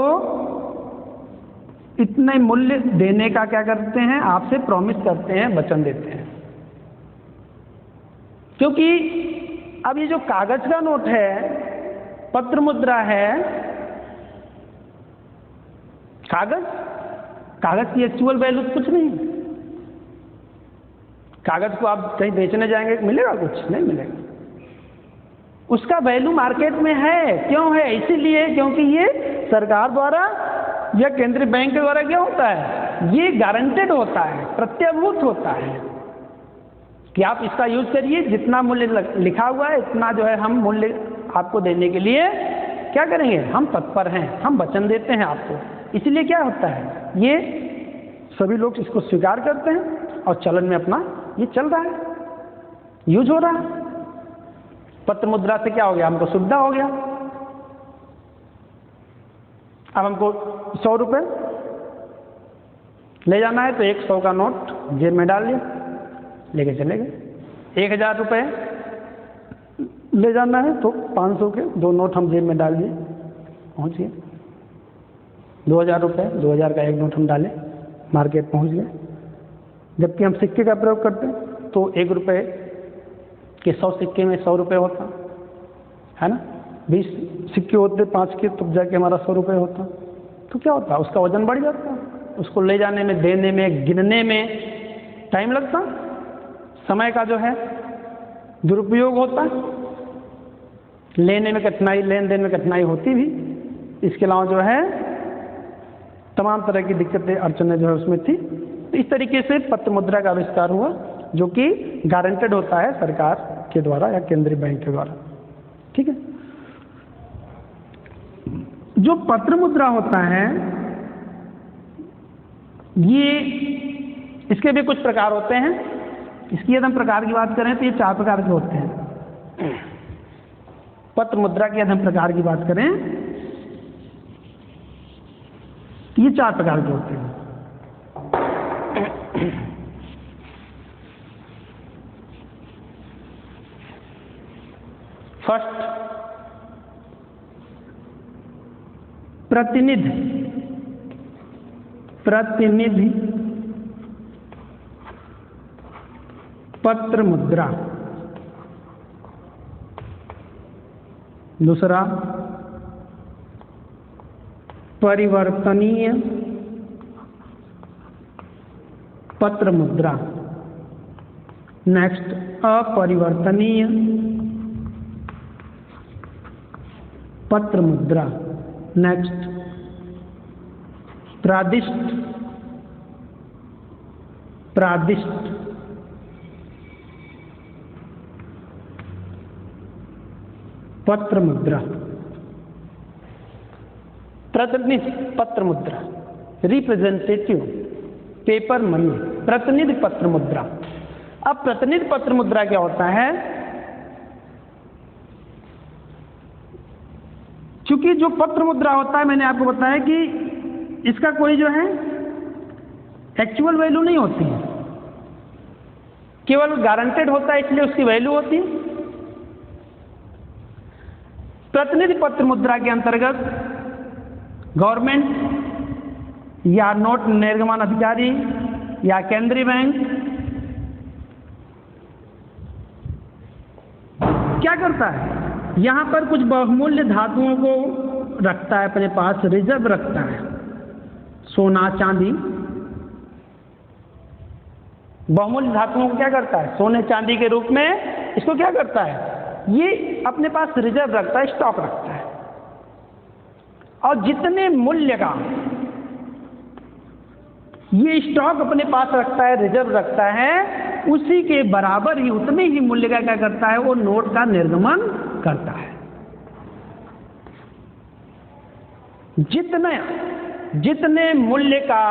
इतने मूल्य देने का क्या करते हैं, आपसे प्रॉमिस करते हैं, वचन देते हैं। क्योंकि अब ये जो कागज का नोट है, पत्र मुद्रा है, कागज की एक्चुअल वैल्यू कुछ नहीं। कागज को आप कहीं बेचने जाएंगे मिलेगा, कुछ नहीं मिलेगा। उसका वैल्यू मार्केट में है, क्यों है, इसीलिए क्योंकि ये सरकार द्वारा या केंद्रीय बैंक के द्वारा क्या होता है, ये गारंटेड होता है, प्रत्याभूत होता है कि आप इसका यूज करिए, जितना मूल्य लिखा हुआ है इतना जो है हम मूल्य आपको देने के लिए क्या करेंगे, हम तत्पर हैं, हम वचन देते हैं आपको। इसलिए क्या होता है, ये सभी लोग इसको स्वीकार करते हैं और चलन में अपना ये चल रहा है, यूज हो रहा है। पत्र मुद्रा से क्या हो गया, हमको सुविधा हो गया। अब हमको 100 रुपये ले जाना है तो 100 का नोट जेब में डाल लिया, लेके चले गए। 1000 रुपये ले जाना है तो 500 के 2 नोट हम जेब में डाल दिए, पहुँच गए। 2000 रुपये, 2000 का 1 नोट हम डाले, मार्केट पहुँच गए। जबकि हम सिक्के का प्रयोग करते हैं तो 1 रुपये के 100 सिक्के में 100 रुपये होता है ना, 20 सिक्के होते 5 के, तब जाके हमारा 100 रुपये होता। तो क्या होता, उसका वजन बढ़ जाता, उसको ले जाने में, देने में, गिनने में टाइम लगता, समय का जो है दुरुपयोग होता, लेने में कठिनाई, लेन देन में कठिनाई होती भी। इसके अलावा जो है तमाम तरह की दिक्कतें, अड़चनें जो है उसमें थी। तो इस तरीके से पत्र मुद्रा का आविष्कार हुआ, जो कि गारंटेड होता है सरकार के द्वारा या केंद्रीय बैंक के द्वारा। ठीक है। जो पत्र मुद्रा होता है ये, इसके भी कुछ प्रकार होते हैं। इसकी यदि हम प्रकार की बात करें तो ये 4 प्रकार के होते हैं। पत्र मुद्रा की यदि हम प्रकार की बात करें तो ये 4 प्रकार के होते हैं। फर्स्ट, प्रतिनिधि पत्र मुद्रा। दूसरा परिवर्तनीय पत्र मुद्रा, नेक्स्ट अपरिवर्तनीय पत्र मुद्रा, नेक्स्ट प्रादिष्ट पत्र मुद्रा, प्रतिनिधि पत्र मुद्रा, रिप्रेजेंटेटिव पेपर मनी, प्रतिनिधि पत्र मुद्रा। अब प्रतिनिधि पत्र मुद्रा क्या होता है? चूंकि जो पत्र मुद्रा होता है, मैंने आपको बताया कि इसका कोई जो है एक्चुअल वैल्यू नहीं होती है, केवल गारंटेड होता है, इसलिए उसकी वैल्यू होती है। प्रतिनिधि पत्र मुद्रा के अंतर्गत गवर्नमेंट या नोट निर्गमन अधिकारी या केंद्रीय बैंक क्या करता है? यहां पर कुछ बहुमूल्य धातुओं को रखता है, अपने पास रिजर्व रखता है। सोना चांदी, बहुमूल्य धातुओं को क्या करता है? सोने चांदी के रूप में इसको क्या करता है? ये अपने पास रिजर्व रखता है, स्टॉक रखता है। और जितने मूल्य का ये स्टॉक अपने पास रखता है, रिजर्व रखता है, उसी के बराबर ही उतने ही मूल्य का क्या करता है? वो नोट का निर्गमन करता है। जितने मूल्य का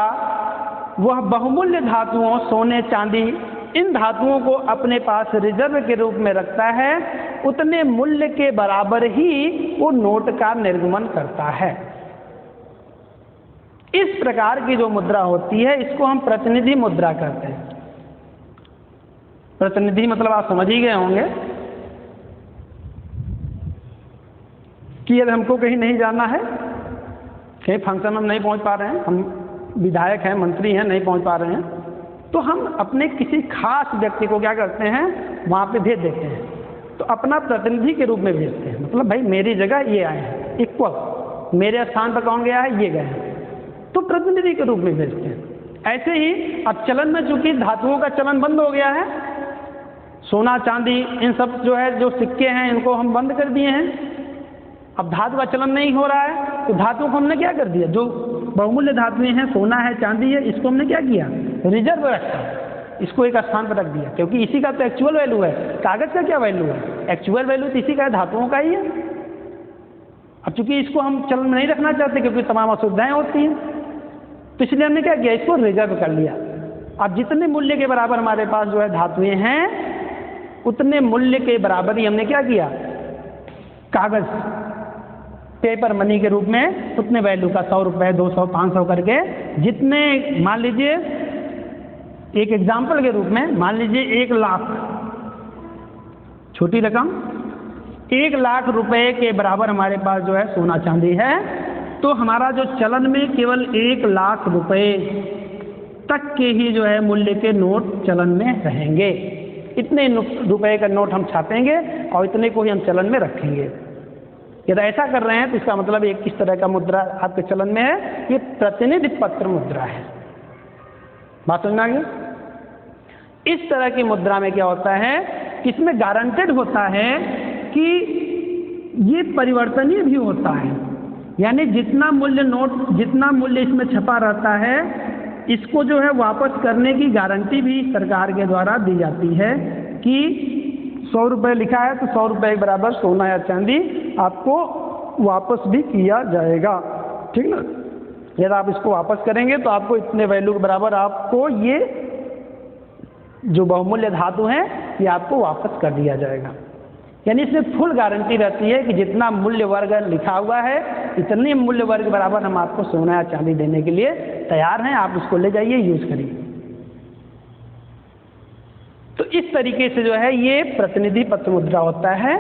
वह बहुमूल्य धातुओं, सोने चांदी, इन धातुओं को अपने पास रिजर्व के रूप में रखता है, उतने मूल्य के बराबर ही वो नोट का निर्गमन करता है। इस प्रकार की जो मुद्रा होती है, इसको हम प्रतिनिधि मुद्रा कहते हैं। प्रतिनिधि मतलब आप समझ ही गए होंगे कि यदि हमको कहीं नहीं जाना है, कहीं फंक्शन हम नहीं पहुंच पा रहे हैं, हम विधायक हैं, मंत्री हैं, नहीं पहुंच पा रहे हैं, तो हम अपने किसी खास व्यक्ति को क्या करते हैं? वहां पे भेज देते हैं। तो अपना प्रतिनिधि के रूप में भेजते हैं, मतलब भाई मेरी जगह ये आए हैं, इक्वल मेरे स्थान पर कौन गया है? ये गए हैं, तो प्रतिनिधि के रूप में भेजते हैं। ऐसे ही अब चलन में चूंकि धातुओं का चलन बंद हो गया है, सोना चांदी इन सब जो है, जो सिक्के हैं, इनको हम बंद कर दिए हैं। अब धातु का चलन नहीं हो रहा है, तो धातुओं को हमने क्या कर दिया? जो बहुमूल्य धातुएं हैं, सोना है, चांदी है, इसको हमने क्या किया? रिजर्व रखा, इसको एक स्थान पर रख दिया, क्योंकि इसी का तो एक्चुअल वैल्यू है। कागज का क्या वैल्यू है? एक्चुअल वैल्यू तो इसी का है, धातुओं का ही है। अब चूंकि इसको हम चलन में नहीं रखना चाहते, क्योंकि तमाम असुविधाएं होती हैं, तो इसलिए हमने क्या किया? इसको रिजर्व कर लिया। अब जितने मूल्य के बराबर हमारे पास जो है धातुएं हैं, उतने मूल्य के बराबर ही हमने क्या किया? कागज, पेपर मनी के रूप में उतने वैल्यू का 100 रुपए, 200, 500 करके जितने, मान लीजिए एक एग्जाम्पल के रूप में, मान लीजिए 1 लाख, छोटी रकम, 1 लाख रुपए के बराबर हमारे पास जो है सोना चांदी है, तो हमारा जो चलन में केवल 1 लाख रुपए तक के ही जो है मूल्य के नोट चलन में रहेंगे। इतने रुपए का नोट हम छापेंगे और इतने को ही हम चलन में रखेंगे। यदि ऐसा कर रहे हैं तो इसका मतलब एक किस तरह का मुद्रा आपके चलन में है? ये प्रतिनिधि पत्र मुद्रा है। बात समझ में आ गई? इस तरह की मुद्रा में क्या होता है? इसमें गारंटेड होता है कि ये परिवर्तनीय भी होता है, यानी जितना मूल्य नोट, जितना मूल्य इसमें छपा रहता है, इसको जो है वापस करने की गारंटी भी सरकार के द्वारा दी जाती है कि 100 रुपये लिखा है तो 100 रुपये के बराबर सोना या चांदी आपको वापस भी किया जाएगा, ठीक ना? यदि आप इसको वापस करेंगे तो आपको इतने वैल्यू के बराबर आपको ये जो बहुमूल्य धातु हैं ये आपको वापस कर दिया जाएगा। यानी इसमें फुल गारंटी रहती है कि जितना मूल्य वर्ग लिखा हुआ है, इतने मूल्य वर्ग के बराबर हम आपको सोना या चांदी देने के लिए तैयार हैं, आप उसको ले जाइए, यूज करिए। तो इस तरीके से जो है ये प्रतिनिधि पत्र मुद्रा होता है।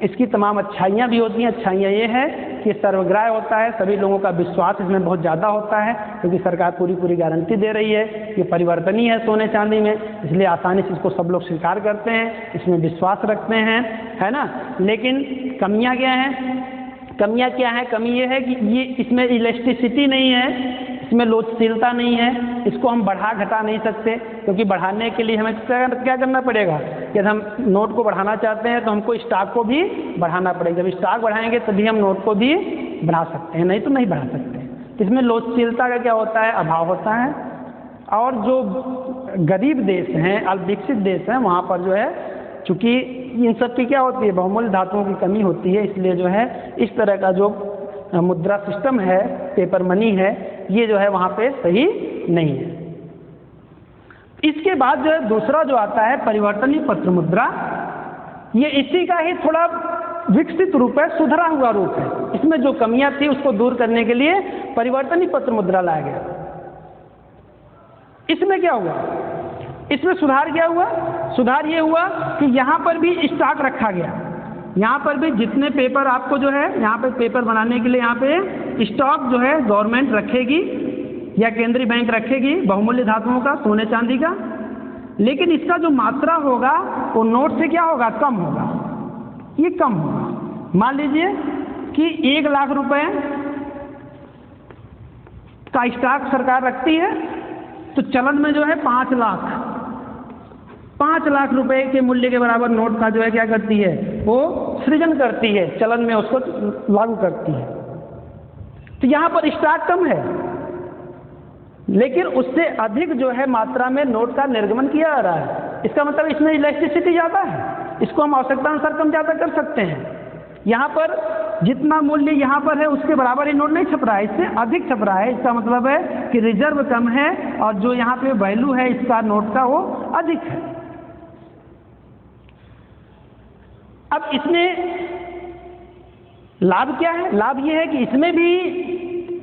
इसकी तमाम अच्छाइयाँ भी होती हैं। अच्छाइयाँ ये है कि सर्वग्राह्य होता है, सभी लोगों का विश्वास इसमें बहुत ज़्यादा होता है, क्योंकि सरकार पूरी गारंटी दे रही है कि परिवर्तनीय है सोने चांदी में, इसलिए आसानी से इसको सब लोग स्वीकार करते हैं, इसमें विश्वास रखते हैं, है ना। लेकिन कमियाँ क्या हैं? कमियाँ क्या है? कमी ये है कि ये इसमें इलास्टिसिटी नहीं है, इसमें लोचशीलता नहीं है, इसको हम बढ़ा घटा नहीं सकते, क्योंकि बढ़ाने के लिए हमें क्या करना पड़ेगा कि हम नोट को बढ़ाना चाहते हैं तो हमको स्टॉक को भी बढ़ाना पड़ेगा। जब स्टॉक बढ़ाएंगे तभी हम नोट को भी बढ़ा सकते हैं, नहीं तो नहीं बढ़ा सकते। इसमें लोचशीलता का क्या होता है? अभाव होता है। और जो गरीब देश हैं, अल्पविकसित देश हैं, वहाँ पर जो है चूँकि इन सब की क्या होती है, बहुमूल्य धातुओं की कमी होती है, इसलिए जो है इस तरह का जो मुद्रा सिस्टम है, पेपर मनी है, ये जो है वहाँ पे सही नहीं है। इसके बाद जो है दूसरा जो आता है परिवर्तनीय पत्र मुद्रा, ये इसी का ही थोड़ा विकसित रूप है, सुधरा हुआ रूप है। इसमें जो कमियां थी उसको दूर करने के लिए परिवर्तनीय पत्र मुद्रा लाया गया। इसमें क्या हुआ? इसमें सुधार क्या हुआ? सुधार ये हुआ कि यहाँ पर भी स्टॉक रखा गया। यहाँ पर भी जितने पेपर आपको जो है यहाँ पे पेपर बनाने के लिए यहाँ पे स्टॉक जो है गवर्नमेंट रखेगी या केंद्रीय बैंक रखेगी बहुमूल्य धातुओं का, सोने चांदी का, लेकिन इसका जो मात्रा होगा वो नोट से क्या होगा? कम होगा, ये कम होगा। मान लीजिए कि 1 लाख रुपए का स्टॉक सरकार रखती है, तो चलन में जो है 5 लाख रुपए के मूल्य के बराबर नोट का जो है क्या करती है? वो सृजन करती है, चलन में उसको लागू करती है। तो यहाँ पर स्टॉक कम है, लेकिन उससे अधिक जो है मात्रा में नोट का निर्गमन किया जा रहा है। इसका मतलब इसमें इलास्टिसिटी ज़्यादा है, इसको हम आवश्यकता अनुसार कम ज़्यादा कर सकते हैं। यहाँ पर जितना मूल्य यहाँ पर है उसके बराबर ही नोट नहीं छप रहा है, इससे अधिक छप रहा है। इसका मतलब है कि रिजर्व कम है और जो यहाँ पे वैल्यू है इसका नोट का वो अधिक है। अब इसमें लाभ क्या है? लाभ ये है कि इसमें भी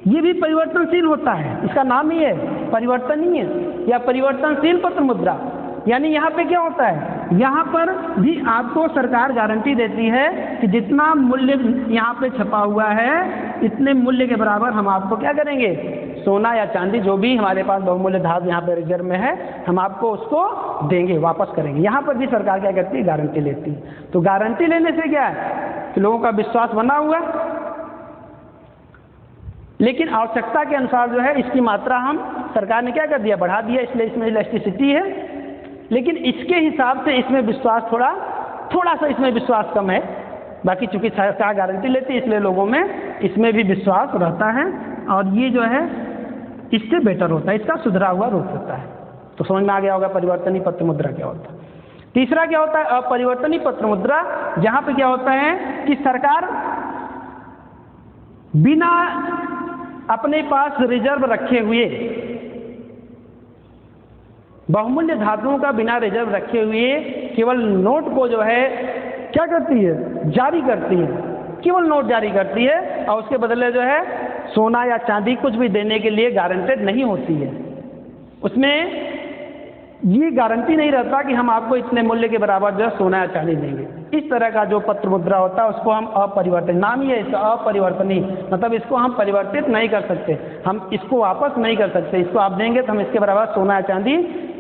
ये भी परिवर्तनशील होता है, इसका नाम ही है परिवर्तनीय या परिवर्तनशील पत्र मुद्रा। यानी यहाँ पे क्या होता है? यहाँ पर भी आपको सरकार गारंटी देती है कि जितना मूल्य यहाँ पे छपा हुआ है इतने मूल्य के बराबर हम आपको क्या करेंगे? सोना या चांदी जो भी हमारे पास बहुमूल्य धातु यहाँ पे रिजर्व में है, हम आपको उसको देंगे, वापस करेंगे। यहाँ पर भी सरकार क्या करती है? गारंटी लेती है। तो गारंटी लेने से क्या है कि लोगों का विश्वास बना हुआ है, लेकिन आवश्यकता के अनुसार जो है इसकी मात्रा हम सरकार ने क्या कर दिया? बढ़ा दिया, इसलिए इसमें इलास्टिसिटी है। लेकिन इसके हिसाब से इसमें विश्वास थोड़ा सा इसमें विश्वास कम है। बाकी चूंकि सरकार गारंटी लेती है इसलिए लोगों में इसमें भी विश्वास रहता है, और ये जो है इससे बेटर होता है, इसका सुधरा हुआ रूप होता है। तो समझ में आ गया होगा परिवर्तनीय पत्र मुद्रा क्या होता है। तीसरा क्या होता है? अपरिवर्तनीय पत्र मुद्रा, जहाँ पे क्या होता है कि सरकार बिना अपने पास रिजर्व रखे हुए, बहुमूल्य धातुओं का बिना रिजर्व रखे हुए केवल नोट को जो है क्या करती है? जारी करती है, केवल नोट जारी करती है, और उसके बदले जो है सोना या चांदी कुछ भी देने के लिए गारंटेड नहीं होती है। उसमें ये गारंटी नहीं रहता कि हम आपको इतने मूल्य के बराबर जो है सोना या चांदी देंगे। इस तरह का जो पत्र मुद्रा होता है उसको हम अपरिवर्तनीय, नाम ही है इसका अपरिवर्तनीय, मतलब इसको हम परिवर्तित नहीं कर सकते, हम इसको वापस नहीं कर सकते। इसको आप देंगे तो हम इसके बराबर सोना या चांदी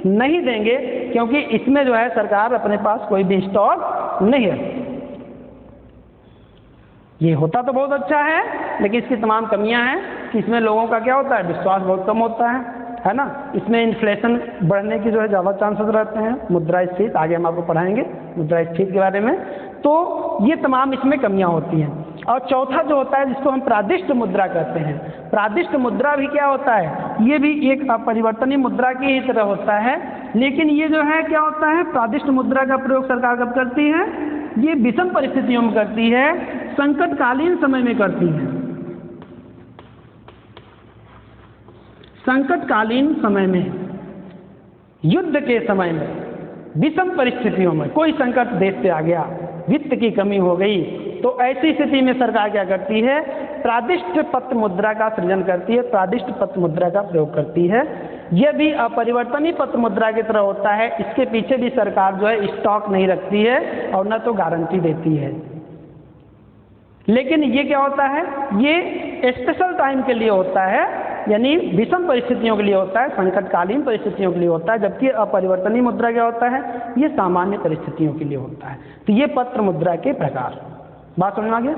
नहीं देंगे, क्योंकि इसमें जो है सरकार अपने पास कोई भी स्टॉक नहीं है। ये होता तो बहुत अच्छा है, लेकिन इसकी तमाम कमियां हैं कि इसमें लोगों का क्या होता है? विश्वास बहुत कम होता है ना। इसमें इन्फ्लेशन बढ़ने की जो है ज़्यादा चांसेस रहते हैं, मुद्रास्फीति, आगे हम आपको पढ़ाएंगे मुद्रास्फीति के बारे में। तो ये तमाम इसमें कमियां होती हैं। और चौथा जो होता है जिसको हम प्रादिष्ट मुद्रा कहते हैं, प्रादिष्ट मुद्रा भी क्या होता है? ये भी एक अपरिवर्तनीय मुद्रा की ही तरह होता है, लेकिन ये जो है क्या होता है? प्रादिष्ट मुद्रा का प्रयोग सरकार कब करती है? ये विषम परिस्थितियों में करती है, संकटकालीन समय में करती है। संकटकालीन समय में, युद्ध के समय में, विषम परिस्थितियों में, कोई संकट देश पे आ गया, वित्त की कमी हो गई, तो ऐसी स्थिति में सरकार क्या करती है? प्रादिष्ट पत्र मुद्रा का सृजन करती है, प्रादिष्ट पत्र मुद्रा का प्रयोग करती है। यह भी अपरिवर्तनीय पत्र मुद्रा की तरह होता है। इसके पीछे भी सरकार जो है स्टॉक नहीं रखती है और न तो गारंटी देती है। लेकिन ये क्या होता है, ये स्पेशल टाइम के लिए होता है, यानी विषम परिस्थितियों के लिए होता है, संकटकालीन परिस्थितियों के लिए होता है, जबकि अपरिवर्तनीय मुद्रा क्या होता है, ये सामान्य परिस्थितियों के लिए होता है। तो ये पत्र मुद्रा के प्रकार। बात समझ में आ गया?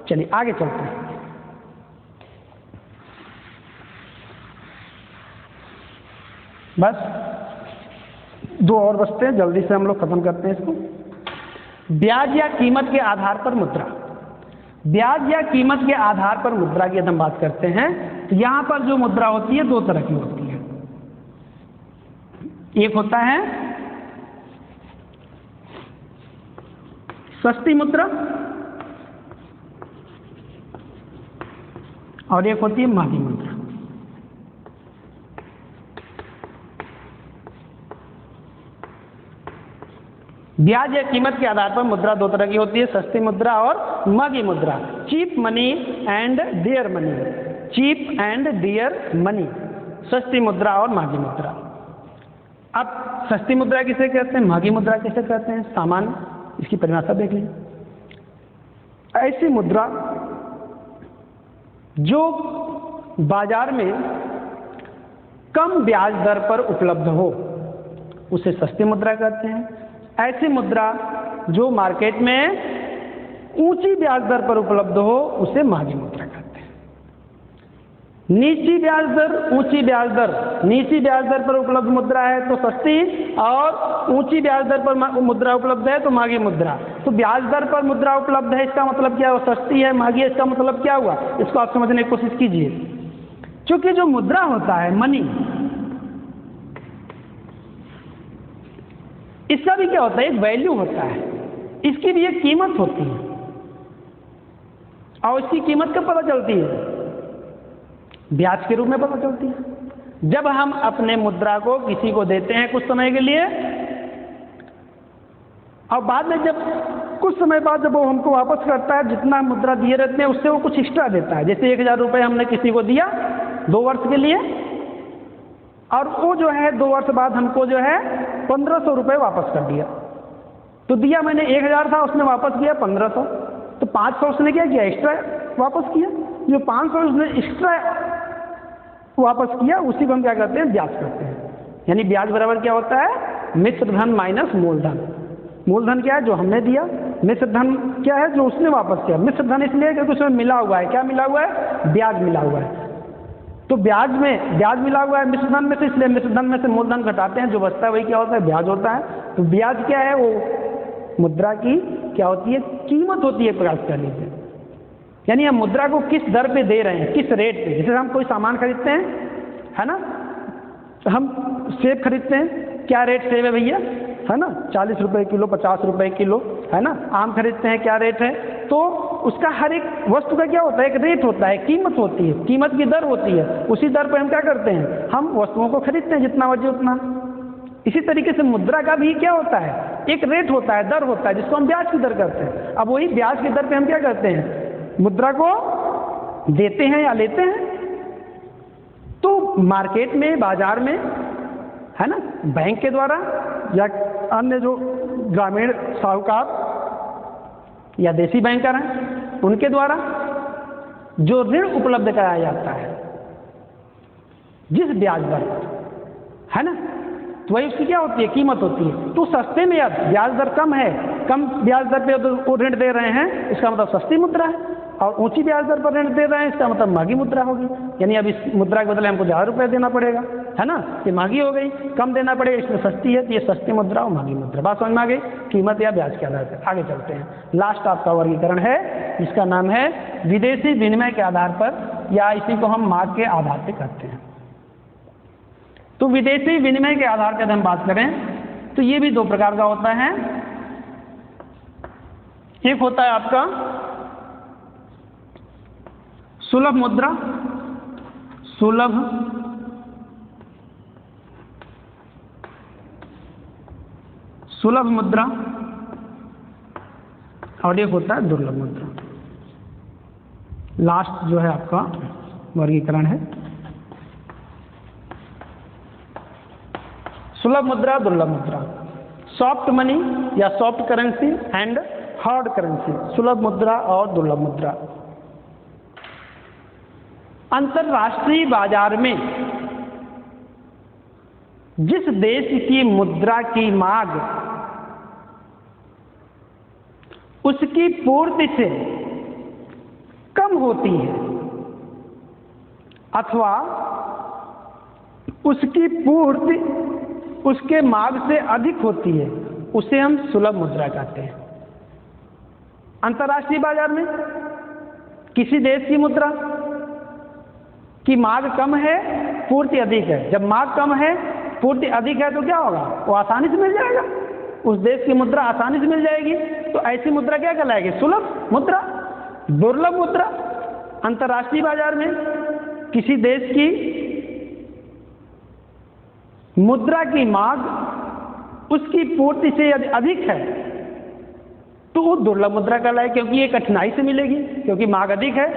चलिए आगे चलते हैं। बस 2 और बचते हैं, जल्दी से हम लोग खत्म करते हैं इसको। ब्याज या कीमत के आधार पर मुद्रा। ब्याज या कीमत के आधार पर मुद्रा की हम बात करते हैं तो यहां पर जो मुद्रा होती है 2 तरह की होती है। एक होता है सस्ती मुद्रा और एक होती है महंगी मुद्रा। ब्याज या कीमत के आधार पर मुद्रा 2 तरह की होती है, सस्ती मुद्रा और महंगी मुद्रा। Cheap money and dear money. Cheap and dear money, सस्ती मुद्रा और महंगी मुद्रा। अब सस्ती मुद्रा किसे कहते हैं, महंगी मुद्रा किसे कहते हैं, सामान्य इसकी परिभाषा देख लीजिए। ऐसी मुद्रा जो बाजार में कम ब्याज दर पर उपलब्ध हो उसे सस्ती मुद्रा कहते हैं। ऐसी मुद्रा जो मार्केट में ऊंची ब्याज दर पर उपलब्ध हो उसे महंगी मुद्रा कहते हैं। नीची ब्याज दर, ऊंची ब्याज दर, नीची ब्याज दर पर उपलब्ध मुद्रा है तो सस्ती, और ऊंची ब्याज दर पर मुद्रा उपलब्ध है तो महंगी मुद्रा। तो ब्याज दर पर मुद्रा उपलब्ध है इसका मतलब क्या हुआ, सस्ती है, महंगी है इसका मतलब क्या हुआ, इसको आप समझने की कोशिश कीजिए। क्योंकि जो मुद्रा होता है मनी, इसका भी क्या होता है, एक वैल्यू होता है, इसकी भी एक कीमत होती है। और इसकी कीमत कब पता चलती है, ब्याज के रूप में पता चलती है। जब हम अपने मुद्रा को किसी को देते हैं कुछ समय के लिए, और बाद में जब कुछ समय बाद जब वो हमको वापस करता है, जितना मुद्रा दिए रहते हैं उससे वो कुछ एक्स्ट्रा देता है। जैसे 1000 रुपये हमने किसी को दिया 2 वर्ष के लिए, और वो जो है 2 वर्ष बाद हमको जो है 1500 रुपये वापस कर दिया। तो दिया मैंने 1000 था, उसने वापस किया 1500, तो 500 उसने क्या किया, एक्स्ट्रा वापस किया। जो 500 उसने एक्स्ट्रा वापस किया उसी को हम क्या करते हैं, ब्याज करते हैं। यानी ब्याज बराबर क्या होता है, मिश्र धन माइनस मूलधन। मूलधन क्या है, जो हमने दिया, मिश्र धन क्या है, जो उसने वापस किया। मिश्र धन इसलिए क्योंकि उसमें मिला हुआ है, क्या मिला हुआ है, ब्याज मिला हुआ है। तो ब्याज में ब्याज मिला हुआ है मिश्र धन में से, इसलिए मिश्र धन में से मूलधन घटाते हैं, जो बचता है वही क्या होता है, ब्याज होता है। तो ब्याज क्या है, वो मुद्रा की क्या होती है, कीमत होती है, प्रयास कर लीजिए। यानी हम मुद्रा को किस दर पे दे रहे हैं, किस रेट पे। जैसे हम कोई सामान खरीदते हैं, है ना, तो हम सेब खरीदते हैं, क्या रेट सेब है भैया, है ना, 40 रुपये किलो, 50 रुपये किलो, है ना। आम खरीदते हैं, क्या रेट है। तो उसका हर एक वस्तु का क्या होता है, एक रेट होता है, कीमत होती है, कीमत की दर होती है। उसी दर पर हम क्या करते हैं, हम वस्तुओं को खरीदते हैं, जितना बचे उतना। इसी तरीके से मुद्रा का भी क्या होता है, एक रेट होता है, दर होता है, जिसको हम ब्याज की दर करते हैं। अब वही ब्याज की दर पे हम क्या करते हैं, मुद्रा को देते हैं या लेते हैं। तो मार्केट में, बाजार में, है ना, बैंक के द्वारा या अन्य जो ग्रामीण साहूकार या देसी बैंकर हैं उनके द्वारा जो ऋण उपलब्ध कराया जाता है जिस ब्याज दर पर, है ना, तो वही उसकी क्या होती है, कीमत होती है। तो सस्ते में अब ब्याज दर कम है, कम ब्याज दर पे वो ऋण दे रहे हैं, इसका मतलब सस्ती मुद्रा है। और ऊंची ब्याज दर पर ऋण दे रहे हैं, इसका मतलब महंगी मुद्रा होगी। यानी अब इस मुद्रा के बदले हमको 1000 रुपये देना पड़ेगा, है ना, ये महंगी हो गई, कम देना पड़ेगा, इसमें सस्ती है, तो ये सस्ती मुद्रा और महंगी मुद्रा। बात समझ में आ गई, कीमत या ब्याज के आधार पर। आगे चलते हैं, लास्ट आपका वर्गीकरण है, इसका नाम है विदेशी विनिमय के आधार पर, या इसी को हम मार्क के आधार पर करते हैं। तो विदेशी विनिमय के आधार पर हम बात करें तो ये भी 2 प्रकार का होता है। एक होता है आपका सुलभ मुद्रा, सुलभ मुद्रा, और एक होता है दुर्लभ मुद्रा। लास्ट जो है आपका वर्गीकरण है सुलभ मुद्रा, दुर्लभ मुद्रा। सॉफ्ट मनी या soft currency and hard currency, सुलभ मुद्रा और दुर्लभ मुद्रा। अंतर्राष्ट्रीय बाजार में जिस देश की मुद्रा की मांग उसकी पूर्ति से कम होती है अथवा उसकी पूर्ति उसके मांग से अधिक होती है, उसे हम सुलभ मुद्रा कहते हैं। अंतर्राष्ट्रीय बाजार में किसी देश की मुद्रा की मांग कम है, पूर्ति अधिक है। जब मांग कम है, पूर्ति अधिक है, तो क्या होगा? वो आसानी से मिल जाएगा, उस देश की मुद्रा आसानी से मिल जाएगी। तो ऐसी मुद्रा क्या कहलाएगी? सुलभ मुद्रा। दुर्लभ मुद्रा, अंतर्राष्ट्रीय बाजार में किसी देश की मुद्रा की मांग उसकी पूर्ति से यदि अधिक है तो वो दुर्लभ मुद्रा कहलाएगी, क्योंकि ये कठिनाई से मिलेगी, क्योंकि मांग अधिक है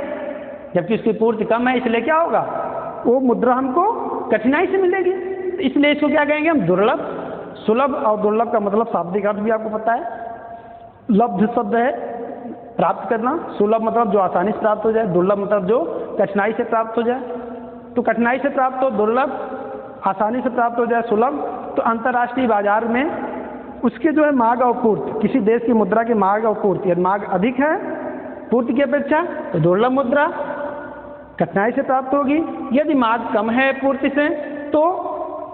जबकि उसकी पूर्ति कम है, इसलिए क्या होगा? वो मुद्रा हमको कठिनाई से मिलेगी। इसलिए इसको क्या कहेंगे हम? दुर्लभ। सुलभ और दुर्लभ का मतलब शाब्दिक अर्थ भी आपको पता है। लब्ध शब्द है प्राप्त करना, सुलभ मतलब जो आसानी से प्राप्त हो जाए, दुर्लभ मतलब जो कठिनाई से प्राप्त हो जाए। तो कठिनाई से प्राप्त हो दुर्लभ, आसानी से प्राप्त हो जाए सुलभ। तो अंतर्राष्ट्रीय बाजार में उसके जो है मांग और पूर्ति, किसी देश की मुद्रा की मांग और पूर्ति, यदि मांग अधिक है पूर्ति की अपेक्षा तो दुर्लभ मुद्रा कठिनाई से प्राप्त होगी। यदि मांग कम है पूर्ति से तो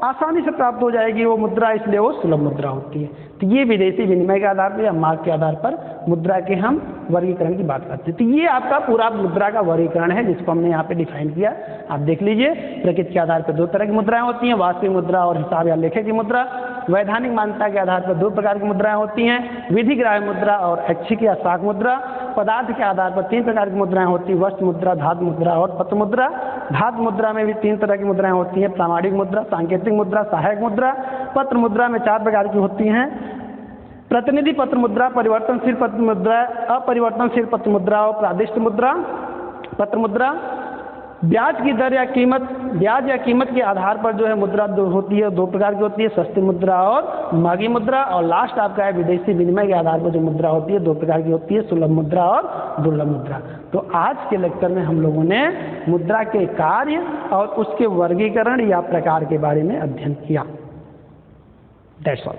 आसानी से प्राप्त हो जाएगी वो मुद्रा, इसलिए वो सुलभ मुद्रा होती है। तो ये विदेशी विनिमय के आधार पर या मांग के आधार पर मुद्रा के हम वर्गीकरण की बात करते हैं। तो ये आपका पूरा मुद्रा का वर्गीकरण है जिसको हमने यहाँ पे डिफाइन किया। आप देख लीजिए, प्रकृति के आधार पर दो तरह की मुद्राएं होती हैं, वास्तविक मुद्रा और हिसाब या लेखे की मुद्रा। वैधानिक मान्यता के आधार पर दो प्रकार की मुद्राएं होती हैं, विधिग्राह्य मुद्रा और ऐच्छिक या शाक मुद्रा। पदार्थ के आधार पर तीन प्रकार की मुद्राएं होती हैं, वस्तु मुद्रा, धातु मुद्रा और पत्र मुद्रा। धातु मुद्रा में भी तीन तरह की मुद्राएं होती हैं, प्रामाणिक मुद्रा, सांकेतिक मुद्रा, सहायक मुद्रा। पत्र मुद्रा में चार प्रकार की होती हैं, प्रतिनिधि पत्र मुद्रा, परिवर्तनशील पत्र मुद्रा, अपरिवर्तनशील पत्र मुद्रा और प्रादिष्ट मुद्रा। पत्र मुद्रा ब्याज की दर या कीमत, ब्याज या कीमत के आधार पर जो है मुद्रा दो होती है, दो प्रकार की होती है, सस्ती मुद्रा और महंगी मुद्रा। और लास्ट आपका है विदेशी विनिमय के आधार पर जो मुद्रा होती है, दो प्रकार की होती है, सुलभ मुद्रा और दुर्लभ मुद्रा। तो आज के लेक्चर में हम लोगों ने मुद्रा के कार्य और उसके वर्गीकरण या प्रकार के बारे में अध्ययन किया। That's all.